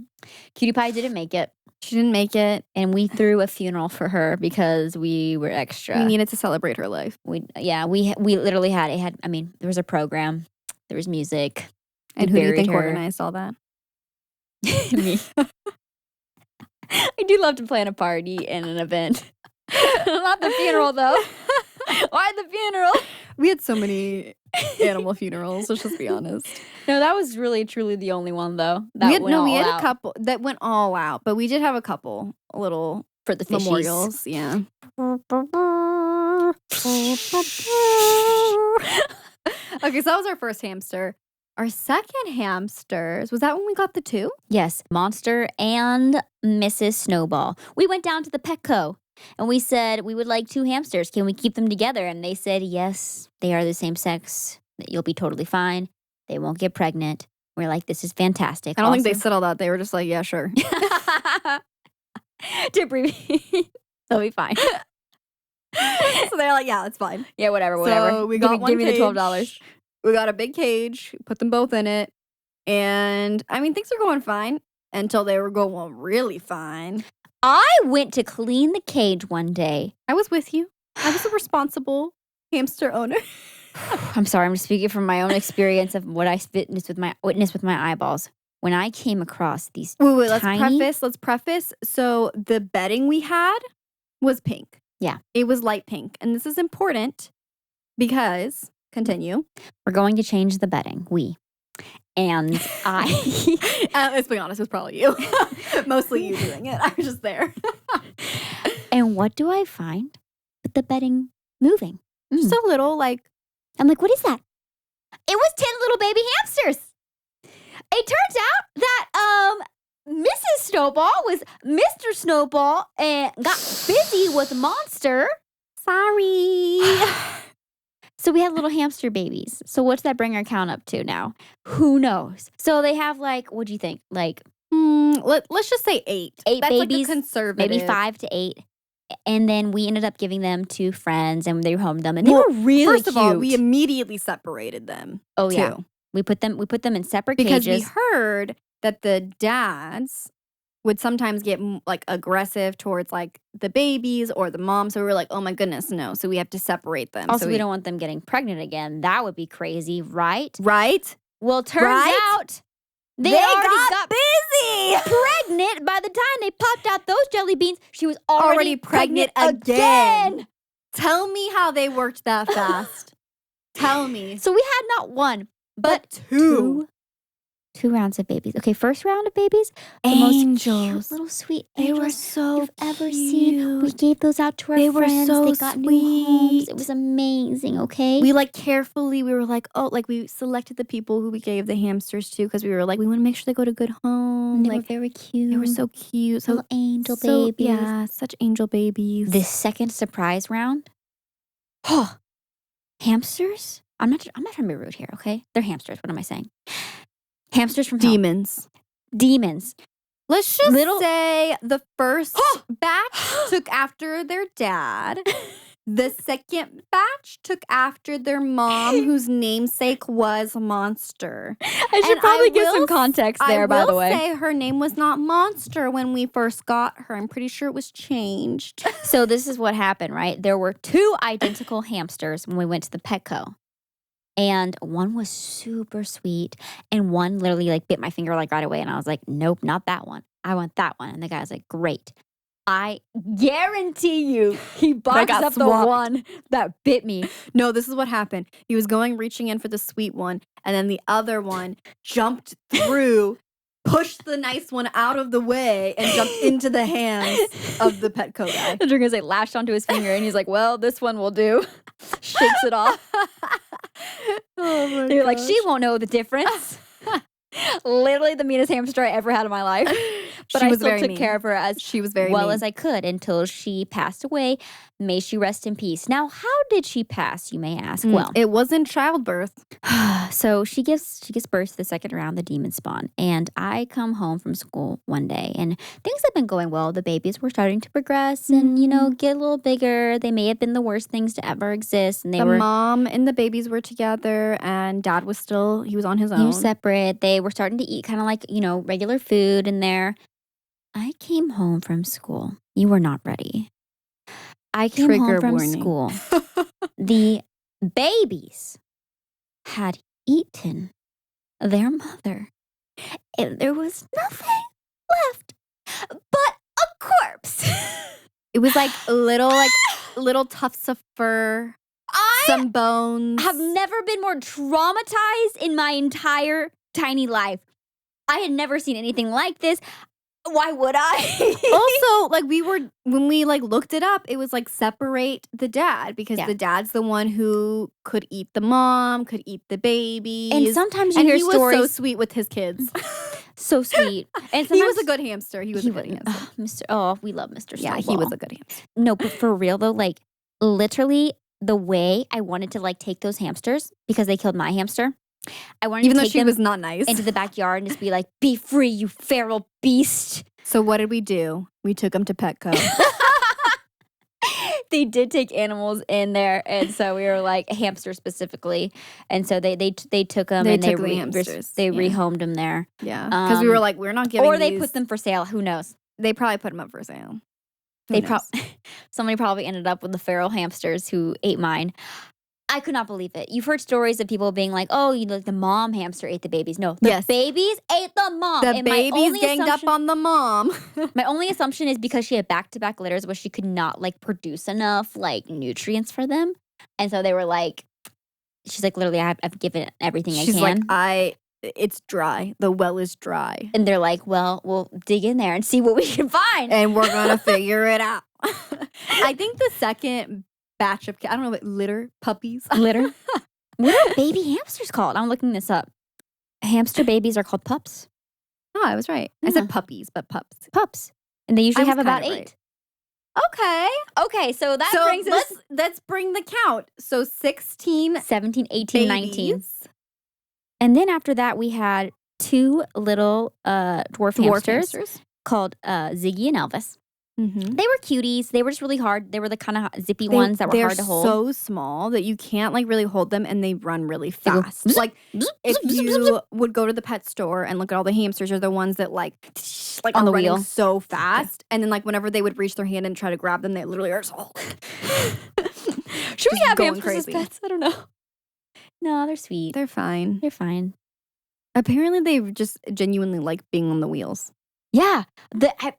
Cutie Pie didn't make it. She didn't make it. And we threw a funeral for her because we were extra. We needed to celebrate her life. We literally had there was a program, there was music. And who do you think organized all that? Me. I do love to plan a party and an event. Not the funeral, though. Why the funeral? We had so many animal funerals, let's just be honest. No, that was really, truly the only one, though. We had a couple that went all out, but we did have a couple little for the fishies. Memorials. Yeah. Okay, so that was our first hamster. Our second hamsters, was that when we got the 2? Yes, Monster and Mrs. Snowball. We went down to the Petco and we said we would like 2 hamsters. Can we keep them together? And they said, yes, they are the same sex. You'll be totally fine. They won't get pregnant. We're like, this is fantastic. I don't think they said all that. They were just like, yeah, sure. To abbreviate, they'll be fine. So they're like, yeah, it's fine. Yeah, whatever. So we got give me the $12. We got a big cage, put them both in it, and things are going fine until they were going really fine. I went to clean the cage one day. I was with you. I was a responsible hamster owner. I'm sorry, I'm just speaking from my own experience of what I witnessed with my eyeballs. When I came across these let's preface. So the bedding we had was pink. Yeah. It was light pink. And this is important because... Continue. We're going to change the bedding. And let's be honest, it was probably you. Mostly you doing it. I was just there. And what do I find? With the bedding moving. Just a little, like... I'm like, what is that? It was 10 little baby hamsters. It turns out that Mrs. Snowball was Mr. Snowball and got busy with Monster. Sorry. So we had little hamster babies. So what's that bring our count up to now? Who knows? So they have like, what do you think? Like, let's just say 8. 8 That's babies, like a conservative. Maybe 5 to 8. And then we ended up giving them to friends, and they homed them, and they were really first cute. Of all, we immediately separated them. Oh yeah, we put them in separate cages because we heard that the dads would sometimes get like aggressive towards like the babies or the mom. So we were like, oh my goodness, no. So we have to separate them. Also, we don't want them getting pregnant again. That would be crazy, right? Right? Well, turns out they already got busy. Pregnant by the time they popped out those jelly beans. She was already pregnant again. Tell me how they worked that fast. Tell me. So we had not one, but two. 2 rounds of babies. Okay, first round of babies, the most cute little sweet angels they were so you've ever seen. We gave those out to our they friends. Were so they got new homes. sweet. It was amazing, okay? We carefully, we were we selected the people who we gave the hamsters to because we were we want to make sure they go to good home. And they were very cute. They were so cute. Little angel babies. Yeah, such angel babies. The second surprise round, hamsters? I'm not trying to be rude here, okay? They're hamsters. What am I saying? Hamsters from hell. Demons. Let's just say the first batch took after their dad. The second batch took after their mom, whose namesake was Monster. I should probably give some context there, by the way. I will say her name was not Monster when we first got her. I'm pretty sure it was changed. So this is what happened, right? There were 2 identical hamsters when we went to the Petco. And one was super sweet, and one literally bit my finger right away. And I was like, nope, not that one. I want that one. And the guy was like, great. I guarantee you he boxed up the one that bit me. No, this is what happened. He was reaching in for the sweet one, and then the other one jumped through, pushed the nice one out of the way, and jumped into the hands of the Petco guy. The drinker's lashed onto his finger, and he's like, well, this one will do. Shakes it off. They're like, she won't know the difference. Literally the meanest hamster I ever had in my life. But I still took care of her as she was very well mean. as I could until she passed away. May she rest in peace. Now, how did she pass, you may ask? Well, it wasn't childbirth. So she gives birth to the second round, the demon spawn. And I come home from school one day and things have been going well. The babies were starting to progress and, get a little bigger. They may have been the worst things to ever exist. And the mom and the babies were together and dad was he was on his own. He was separate. They were starting to eat kind of regular food in there. I came home from school. You were not ready. I came home from school. The babies had eaten their mother. And there was nothing left but a corpse. It was little tufts of fur, some bones. I have never been more traumatized in my entire tiny life. I had never seen anything like this. Why would I? Also, when we looked it up, it was separate the dad because the dad's the one who could eat the mom, could eat the babies. And sometimes you hear he stories. Was so sweet with his kids. So sweet. And he was a good hamster. He was a good hamster. We love Mr. Snowball. Yeah, he was a good hamster. No, but for real though, literally the way I wanted to take those hamsters because they killed my hamster. I wanted Even to though take she them was not nice into the backyard and just be like, be free, you feral beast. So what did we do? We took them to Petco. They did take animals in there, and so we were hamsters specifically, and so they took them and they rehomed them there. Yeah, because we were we're not giving. Or they put them for sale. Who knows? They probably put them up for sale. Somebody probably ended up with the feral hamsters who ate mine. I could not believe it. You've heard stories of people being like, "Oh, the mom hamster ate the babies." No, the babies ate the mom. The babies ganged up on the mom. My only assumption is because she had back-to-back litters where she could not produce enough nutrients for them, and so they were she's literally, I've given everything I can. It's dry. The well is dry, and they're like, well, we'll dig in there and see what we can find, and we're gonna figure it out. I think the second batch of I don't know, puppies. Litter? What are baby hamsters called? I'm looking this up. Hamster babies are called pups. Oh, I was right. I said puppies, but pups. Pups. And they usually have about 8. Right. Okay, so that brings us... Let's bring the count. So 16, 17, 18, babies. 19. And then after that, we had 2 little dwarf hamsters called Ziggy and Elvis. Mm-hmm. They were cuties. They were just really hard. They were the kind of zippy ones that were hard to hold. They're so small that you can't really hold them, and they run really fast. If you would go to the pet store and look at all the hamsters, are the ones that on the running wheel so fast, and then whenever they would reach their hand and try to grab them, they literally are so. Should we have hamsters as pets? I don't know. No, they're sweet. They're fine. They're fine. Apparently, they just genuinely like being on the wheels. Yeah.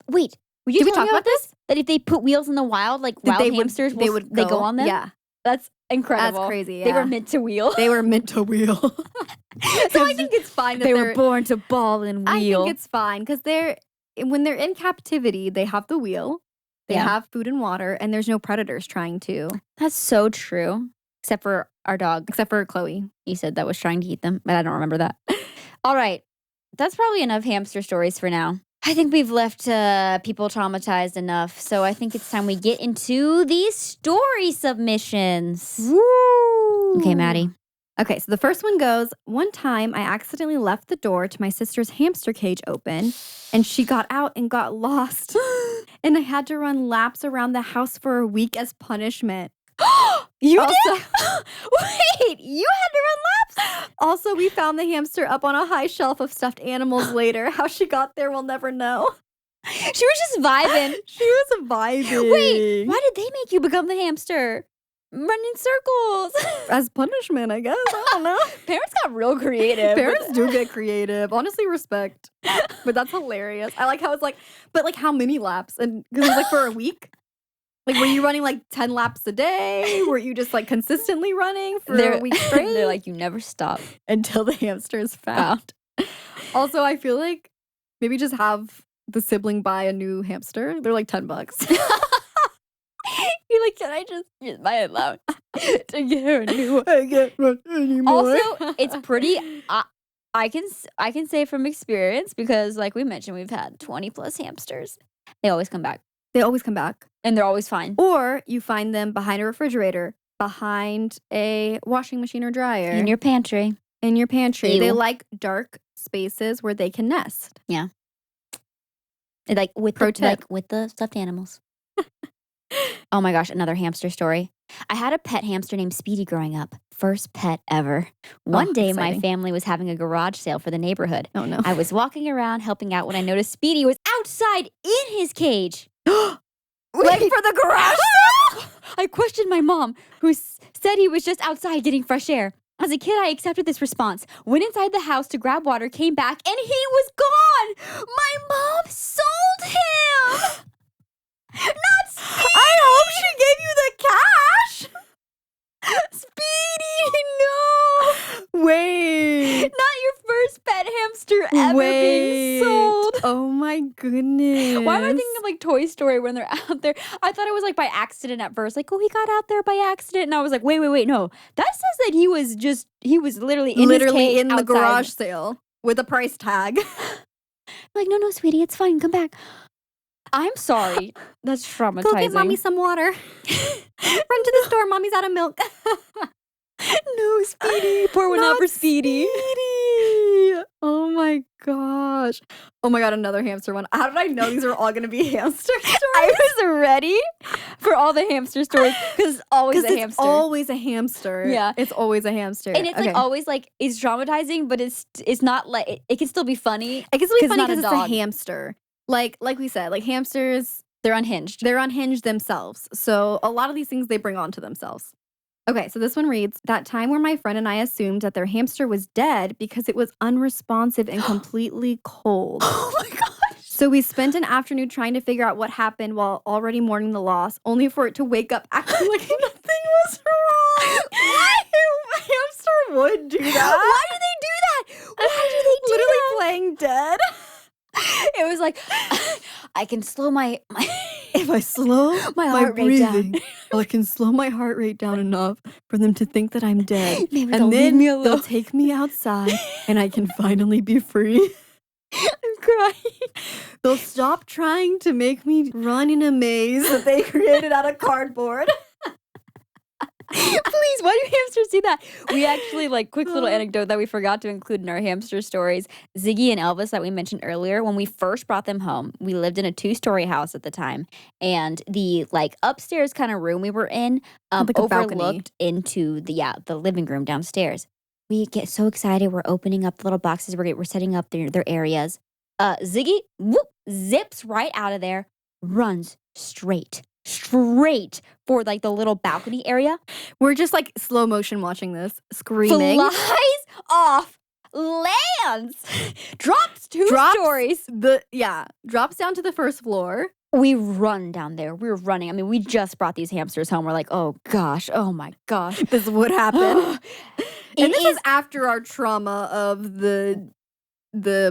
Wait. Did we talk about this? That if they put wheels in the wild, wild hamsters, they go on them? Yeah. That's incredible. That's crazy, yeah. They were meant to wheel. They were meant to wheel. So I think it's fine that they were born to ball and wheel. I think it's fine because when they're in captivity, they have the wheel, they have food and water, and there's no predators trying to. That's so true. Except for our dog. Except for Chloe. You said that was trying to eat them, but I don't remember that. All right. That's probably enough hamster stories for now. I think we've left people traumatized enough, so I think it's time we get into these story submissions. Woo! Okay, Maddie. Okay, so the first one goes, one time I accidentally left the door to my sister's hamster cage open, and she got out and got lost. And I had to run laps around the house for a week as punishment. You did? Wait, you had to run laps? Also, we found the hamster up on a high shelf of stuffed animals later. How she got there, we'll never know. She was just vibing. She was vibing. Wait, why did they make you become the hamster? Running circles. As punishment, I guess. I don't know. Parents got real creative. Parents do get creative. Honestly, respect. But that's hilarious. I like how it's like, but like how many laps? And because it was like for a week? Like, were you running like 10 laps a day? Were you just like consistently running for a week straight? They're like, you never stop. Until the hamster is found. Also, I feel like maybe just have the sibling buy a new hamster. They're like $10. You're like, can I just buy it loud to get her a new one? I can't run anymore. Also, it's pretty. I can say from experience because, like we mentioned, we've had 20 plus hamsters. They always come back. They always come back. And they're always fine. Or you find them behind a refrigerator, behind a washing machine or dryer. In your pantry. Ew. They like dark spaces where they can nest. Yeah. Like with the stuffed animals. Oh my gosh, another hamster story. I had a pet hamster named Speedy growing up. First pet ever. One day, exciting. my family was having a garage sale for the neighborhood. Oh no. I was walking around helping out when I noticed Speedy was outside in his cage. Like for the garage sale? I questioned my mom, who said he was just outside getting fresh air. As a kid, I accepted this response, went inside the house to grab water, came back, and he was gone! My mom sold him! Not Speedy! I hope she gave you the cash! Speedy, no! Wait. Not your first pet hamster ever being sold. Oh my goodness. Why am I thinking of like Toy Story when they're out there? I thought it was like by accident at first. Like, oh, he got out there by accident. And I was like, wait, no. That says that he was literally in his cage in the outside. garage sale with a price tag. Like, no, sweetie, it's fine. Come back. I'm sorry. That's traumatizing. Go get mommy some water. Run to the store. Mommy's out of milk. No, Speedy. Pour one out for Speedy. Oh my gosh. Oh my god, another hamster one. How did I know these were all going to be hamster stories? I was ready for all the hamster stories because it's always a hamster. It's always a hamster. Yeah. It's always a hamster. And it's like always like, it's traumatizing, but it's not like, it can still be funny. It can still be funny because it's a dog. hamster. Like we said, like hamsters, they're unhinged. They're unhinged themselves. So a lot of these things they bring on to themselves. Okay, so this one reads, that time where my friend and I assumed that their hamster was dead because it was unresponsive and completely cold. Oh my gosh. So we spent an afternoon trying to figure out what happened while already mourning the loss, only for it to wake up acting like nothing was wrong. Why? A hamster would do that. Why do they do that? Why do they do Literally that? playing dead. It was like, I can slow my if I slow my heart rate down. I can slow my heart rate down enough for them to think that I'm dead. Maybe and then they'll take me outside and I can finally be free. I'm crying. They'll stop trying to make me run in a maze that they created out of cardboard. Please, why do hamsters do that? We actually, like, quick little anecdote that we forgot to include in our hamster stories. Ziggy and Elvis that we mentioned earlier, when we first brought them home, we lived in a 2-story house at the time. And the, like, upstairs kind of room we were in like overlooked into the living room downstairs. We get so excited. We're opening up the little boxes. We're setting up their areas. Ziggy, zips right out of there, runs straight for like the little balcony area. We're just like slow motion watching this, screaming. Flies off, lands, drops 2 stories. Drops down to the first floor, We run down there. We were running. I mean, we just brought these hamsters home. We're like, oh gosh, oh my gosh. This would happen. And this is after our trauma of the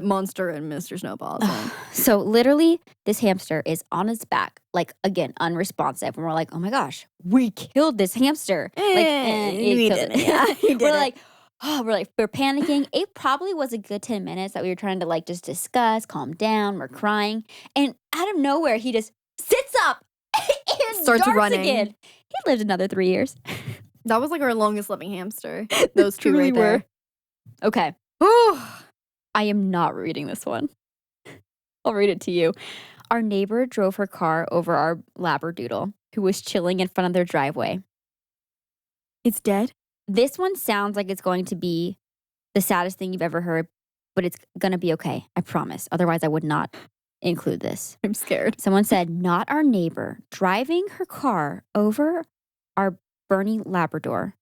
monster and Mr. Snowball. So literally, this hamster is on its back, like, again, unresponsive. And we're like, oh my gosh, we killed this hamster. We did. Yeah, we're panicking. It probably was a good 10 minutes that we were trying to like just discuss, calm down. We're crying. And out of nowhere, he just sits up and starts running again. He lived another 3 years. That was like our longest living hamster. Those two really right there. Okay. I am not reading this one. I'll read it to you. Our neighbor drove her car over our Labradoodle, who was chilling in front of their driveway. It's dead? This one sounds like it's going to be the saddest thing you've ever heard, but it's going to be okay. I promise. Otherwise, I would not include this. I'm scared. Someone said, not our neighbor, driving her car over our Bernie Labrador,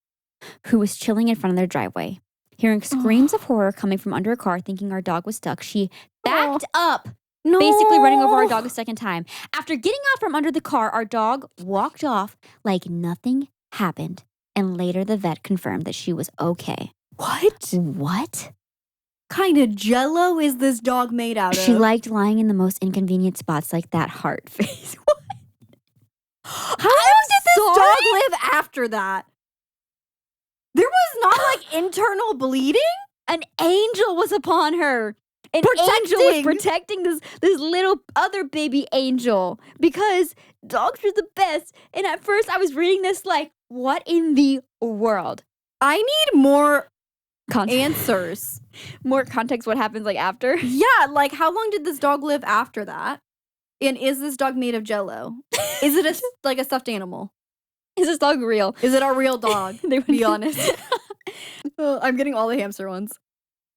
who was chilling in front of their driveway. Hearing screams of horror coming from under a car, thinking our dog was stuck, she backed up, basically running over our dog a second time. After getting out from under the car, our dog walked off like nothing happened. And later the vet confirmed that she was okay. What kind of jello is this dog made out of? She liked lying in the most inconvenient spots like that heart face. What? How long did this dog live after that? There was not like internal bleeding? An angel was upon her. An angel was protecting this little other baby angel because dogs are the best. And at first I was reading this like, what in the world? I need more answers. More context what happens like after? Yeah, like how long did this dog live after that? And is this dog made of jello? Is it like a stuffed animal? Is this dog real? Is it a real dog? Be honest. I'm getting all the hamster ones.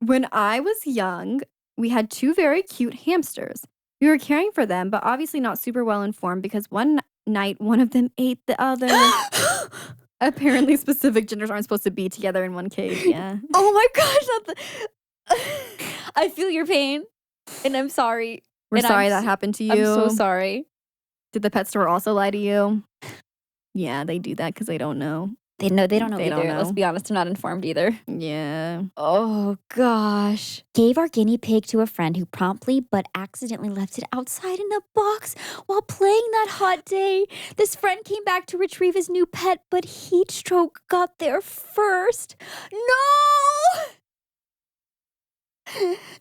When I was young, we had 2 very cute hamsters. We were caring for them, but obviously not super well informed because one night one of them ate the other. Apparently specific genders aren't supposed to be together in one cage. Yeah. Oh my gosh. I feel your pain and I'm sorry. We're sorry that happened to you. I'm so sorry. Did the pet store also lie to you? Yeah, they do that because they don't know. They don't know either. Let's be honest, they're not informed either. Yeah. Oh, gosh. Gave our guinea pig to a friend who promptly but accidentally left it outside in a box while playing that hot day. This friend came back to retrieve his new pet, but heat stroke got there first. No!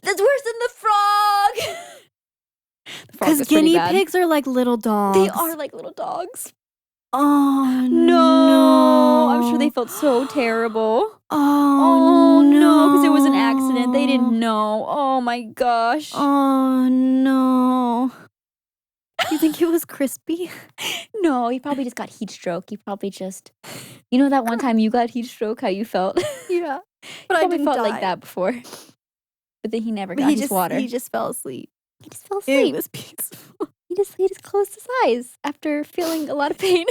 That's worse than the frog. Because guinea pigs are like little dogs. They are like little dogs. Oh, no. I'm sure they felt so terrible. Oh no. Because it was an accident. They didn't know. Oh, my gosh. Oh, no. You think it was crispy? No, he probably just got heat stroke. He probably just... You know that one time you got heat stroke, how you felt? Yeah. But I didn't felt like that before. But then he never got his water. He just fell asleep. He just fell asleep. It was peaceful. He just closed his eyes after feeling a lot of pain.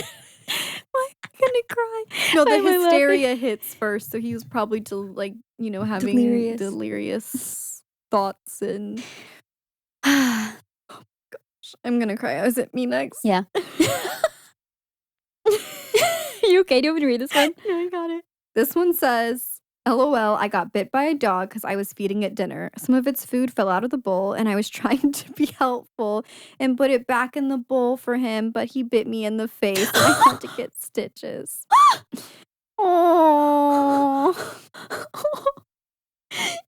I'm gonna cry. No, the hysteria hits first, so he was probably having delirious thoughts and. Oh gosh, I'm gonna cry. Is it me next? Yeah. You okay? Do you want me to read this one? Yeah, I got it. This one says, LOL, I got bit by a dog because I was feeding it dinner. Some of its food fell out of the bowl, and I was trying to be helpful and put it back in the bowl for him, but he bit me in the face, and I had to get stitches. Oh.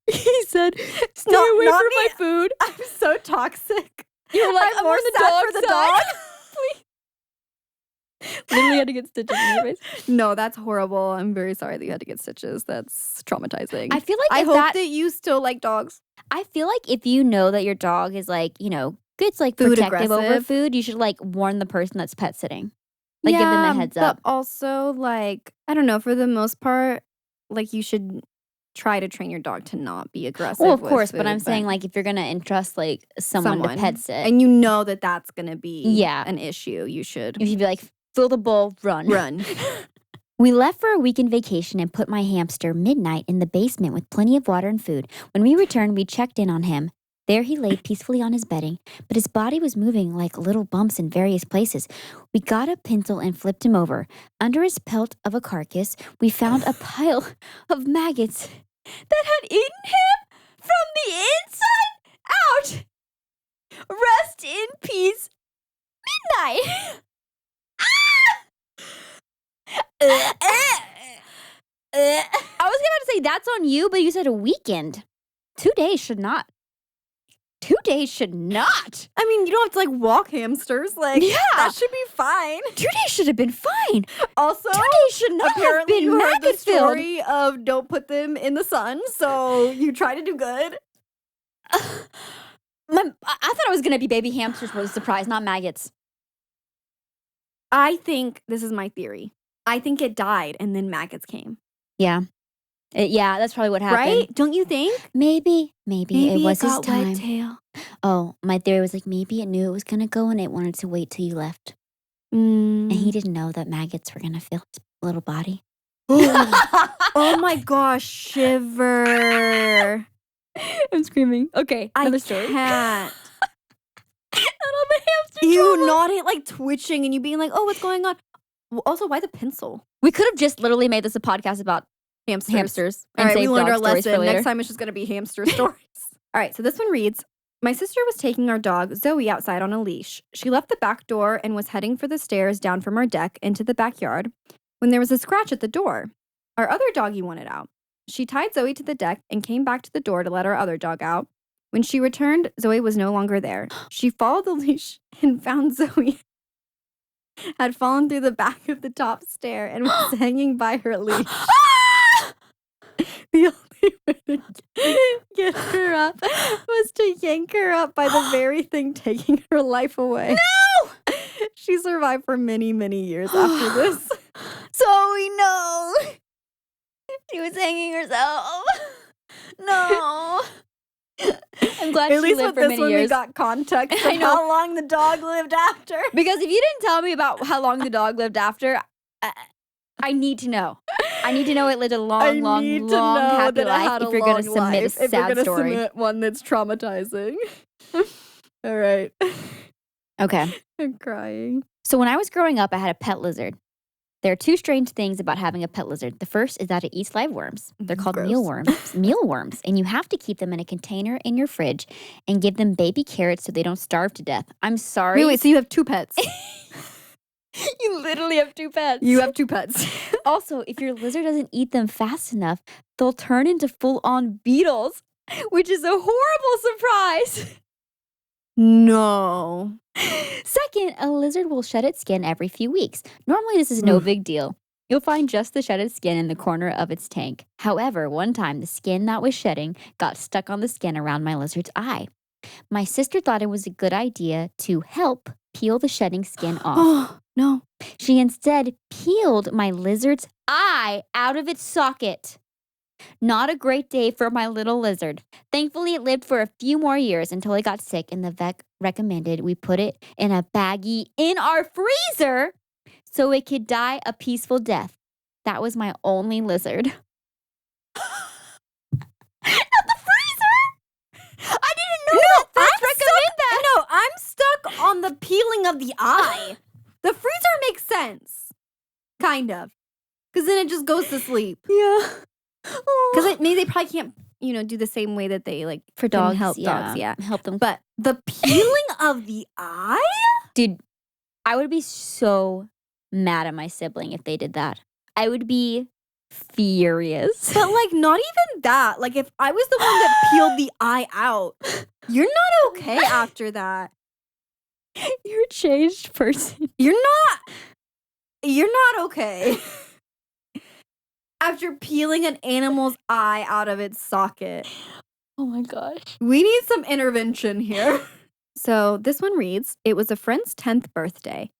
He said, stay away from my food. I'm so toxic. You were like, I'm more the dog for the dog. Literally had to get stitches in your face. No, that's horrible. I'm very sorry that you had to get stitches. That's traumatizing. I feel like I hope that you still like dogs. I feel like if you know that your dog is like, it's like food protective aggressive over food, you should like warn the person that's pet sitting. Like give them a heads up. But also like, I don't know, for the most part, like you should try to train your dog to not be aggressive. Well, of course, but I'm saying like if you're gonna entrust like someone to pet sit, and you know that that's gonna be an issue, you should be like, fill the bowl, run. We left for a weekend vacation and put my hamster midnight in the basement with plenty of water and food. When we returned, we checked in on him. There he lay peacefully on his bedding, but his body was moving like little bumps in various places. We got a pencil and flipped him over. Under his pelt of a carcass, we found a pile of maggots that had eaten him from the inside out. Rest in peace, Midnight. I was about to say that's on you, but you said a weekend. 2 days should not. 2 days should not. I mean, you don't have to walk hamsters. That should be fine. 2 days should have been fine. Also, 2 days should not have been you heard the maggot-filled. story of don't put them in the sun, so you try to do good. I thought it was going to be baby hamsters were the surprise, not maggots. I think, this is my theory, I think it died and then maggots came. Yeah. Yeah, that's probably what happened. Right? Don't you think? Maybe it was his got time. wet tail. Oh, my theory was maybe it knew it was going to go and it wanted to wait till you left. Mm. And he didn't know that maggots were going to fill his little body. Oh my gosh, shiver. I'm screaming. Okay, another story. Can't. The hamster You trauma. not it twitching and you being like, oh, what's going on? Also, why the pencil? We could have just literally made this a podcast about Hamsters. and All right, we saved learned dog our stories for lesson. later. Next time it's just going to be hamster stories. All right, so this one reads, my sister was taking our dog, Zoe, outside on a leash. She left the back door and was heading for the stairs down from our deck into the backyard when there was a scratch at the door. Our other doggy wanted out. She tied Zoe to the deck and came back to the door to let our other dog out. When she returned, Zoe was no longer there. She followed the leash and found Zoe had fallen through the back of the top stair and was hanging by her leash. The only way to get her up was to yank her up by the very thing taking her life away. No! She survived for many, many years after this. Zoe, no! She was hanging herself. No. I'm glad At she least lived with for this many one years. we got context I of know. how long the dog lived after. Because if you didn't tell me about how long the dog lived after, I need to know. I need to know it lived a long, long, happy life if you're going to submit a sad story. Submit one that's traumatizing. All right. Okay. I'm crying. So when I was growing up, I had a pet lizard. There are two strange things about having a pet lizard. The first is that it eats live worms. They're called Gross. mealworms, and you have to keep them in a container in your fridge and give them baby carrots so they don't starve to death. I'm sorry. Wait, so you have two pets. You literally have two pets. You have two pets. Also, if your lizard doesn't eat them fast enough, they'll turn into full-on beetles, which is a horrible surprise. No. Second, a lizard will shed its skin every few weeks. Normally, this is no big deal. You'll find just the shedded skin in the corner of its tank. However, one time, the skin that was shedding got stuck on the skin around my lizard's eye. My sister thought it was a good idea to help peel the shedding skin off. Oh, no. She instead peeled my lizard's eye out of its socket. Not a great day for my little lizard. Thankfully, it lived for a few more years until it got sick, and the vet recommended we put it in a baggie in our freezer so it could die a peaceful death. That was my only lizard. Not the freezer! I didn't know that vets recommend that. No, I'm stuck on the peeling of the eye. The freezer makes sense. Kind of. Because then it just goes to sleep. Yeah. Because maybe they probably can't, do the same way that they for can dogs, help dogs. Yeah. Help them. But the peeling of the eye? Dude, I would be so mad at my sibling if they did that. I would be furious. But not even that. If I was the one that peeled the eye out, you're not okay after that. You're a changed person. You're not okay. After peeling an animal's eye out of its socket. Oh my gosh. We need some intervention here. So this one reads, it was a friend's 10th birthday.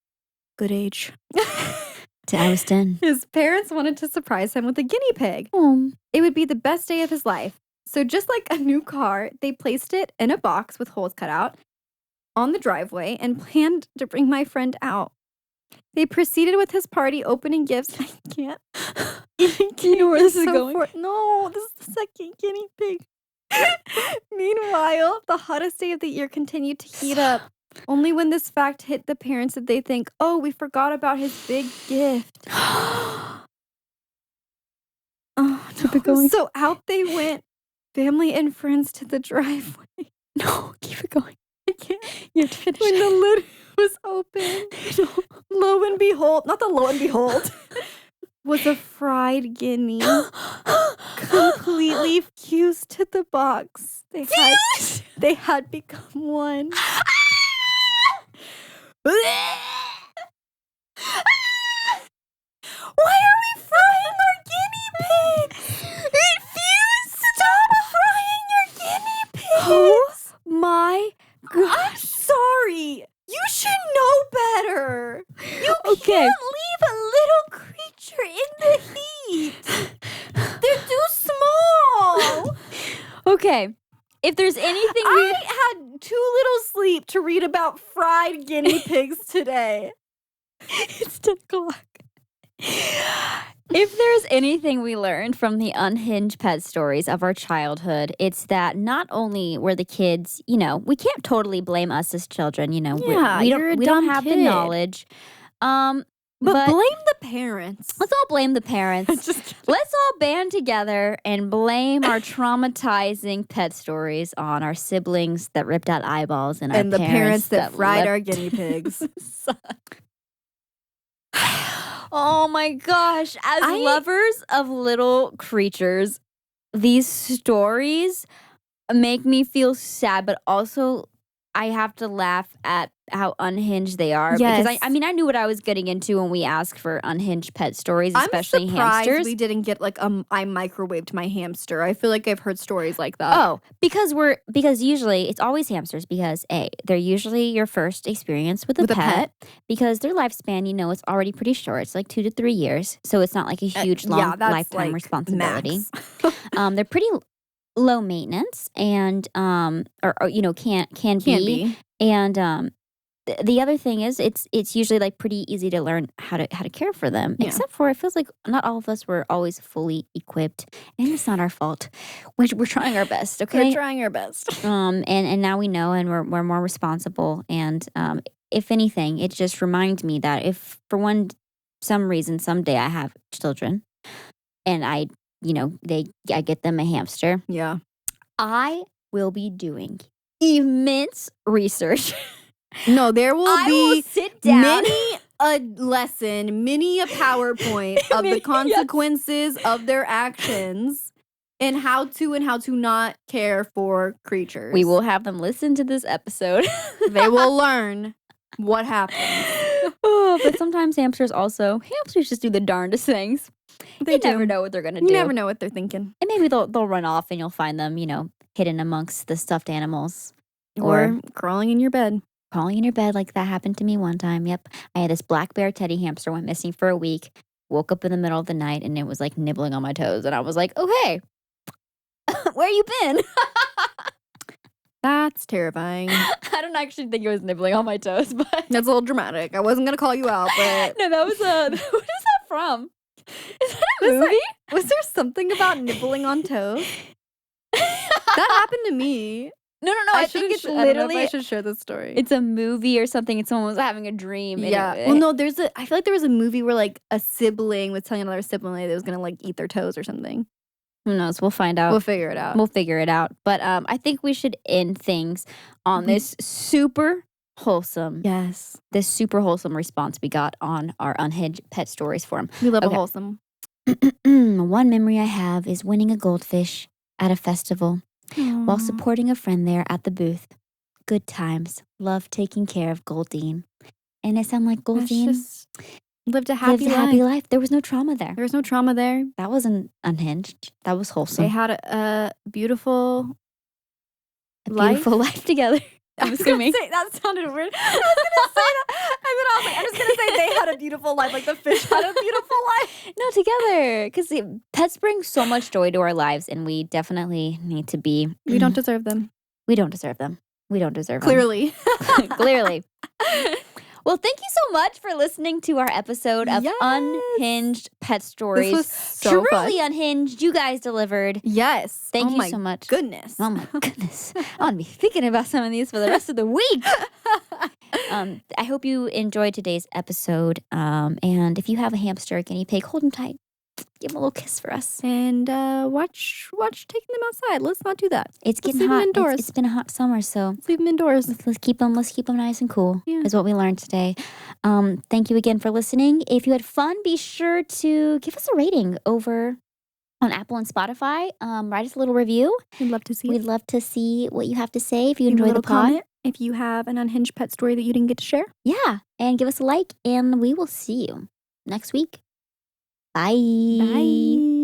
Good age. I was 10. His parents wanted to surprise him with a guinea pig. Oh. It would be the best day of his life. So just like a new car, they placed it in a box with holes cut out on the driveway and planned to bring my friend out. They proceeded with his party, opening gifts. I can't. Do you know where this is going? No, this is the second guinea pig. Meanwhile, the hottest day of the year continued to heat up. Only when this fact hit the parents did they think, oh, we forgot about his big gift. Oh, keep it going. So out they went, family and friends to the driveway. No, keep it going. I can't. You have to finish. When the lid was open, lo and behold, not the lo and behold, was a fried guinea, completely fused to the box. They had become one. Why are we frying our guinea pigs? It fused! Stop frying your guinea pigs! Oh my gosh. I'm sorry. You should know better. You can't leave a little creature in the heat. They're too small. Okay. If there's anything I had too little sleep to read about fried guinea pigs today. It's 10 o'clock. If there's anything we learned from the unhinged pet stories of our childhood, it's that not only were the kids, we can't totally blame us as children, we don't have the knowledge. But blame the parents. Let's all blame the parents. Let's all band together and blame our traumatizing pet stories on our siblings that ripped out eyeballs and our the parents that fried our guinea pigs. Oh my gosh. As lovers of little creatures, these stories make me feel sad, but also I have to laugh at how unhinged they are. Yes. Because I knew what I was getting into when we asked for unhinged pet stories, especially I'm surprised hamsters. We didn't get I microwaved my hamster. I feel like I've heard stories like that. Oh, because usually it's always hamsters because they're usually your first experience with a pet because their lifespan, it's already pretty short. It's like 2 to 3 years. So it's not like a huge long lifetime responsibility. They're pretty low maintenance and can be. And the other thing is it's usually like pretty easy to learn how to care for them. Yeah. Except for it feels like not all of us were always fully equipped, and it's not our fault. We're trying our best, okay? We're trying our best. And now we know, and we're more responsible. And if anything, it just reminds me that if for some reason someday I have children, and I get them a hamster. Yeah. I will be doing immense research. No, there will be sit down. many a lesson, many a PowerPoint of the consequences of their actions and how to not care for creatures. We will have them listen to this episode. They will learn what happens. But sometimes hamsters just do the darndest things. You never know what they're going to do. You never know what they're thinking. And maybe they'll run off and you'll find them, hidden amongst the stuffed animals. Or crawling in your bed. Crawling in your bed, like that happened to me one time. Yep. I had this black bear teddy hamster, went missing for a week, woke up in the middle of the night, and it was like nibbling on my toes. And I was like, oh, hey, where you been? That's terrifying. I don't actually think it was nibbling on my toes, but that's a little dramatic. I wasn't going to call you out, but... No, that was what is that from? Is that a movie? Was there something about nibbling on toes? That happened to me. No. I think it's literally. I don't know if I should share this story. It's a movie or something, and someone was having a dream. Yeah. Well, no. I feel like there was a movie where like a sibling was telling another sibling that was gonna like eat their toes or something. Who knows? We'll find out. We'll figure it out. But I think we should end things on this super wholesome. Yes. This super wholesome response we got on our unhinged pet stories forum. We love a wholesome. One memory I have is winning a goldfish at a festival. Aww. While supporting a friend there at the booth. Good times. Love taking care of Goldine. And I sound like Goldine lived a happy life. There was no trauma there. There was no trauma there. That wasn't unhinged. That was wholesome. They had a beautiful life together. I'm assuming. That sounded weird. I was going to say that. And then I was like, I'm just going to say they had a beautiful life, like the fish had a beautiful life. No, together. Because pets bring so much joy to our lives, and we definitely need to be... We don't deserve them. We don't deserve them. Clearly. Clearly. Well, thank you so much for listening to our episode of Unhinged Pet Stories. This was so truly fun. Unhinged. You guys delivered. Yes. Thank you so much. Goodness. Oh my goodness. I'm going to be thinking about some of these for the rest of the week. I hope you enjoyed today's episode. And if you have a hamster or guinea pig, hold them tight. Give them a little kiss for us. And watch taking them outside. Let's not do that. It's getting hot. Indoors. It's been a hot summer, so let's leave them indoors. Let's keep them nice and cool. Yeah. Is what we learned today. Thank you again for listening. If you had fun, be sure to give us a rating over on Apple and Spotify. Write us a little review. We'd love to see. We'd love to see what you have to say. If you enjoy the pod, comment if you have an unhinged pet story that you didn't get to share. Yeah, and give us a like, and we will see you next week. Bye. Bye.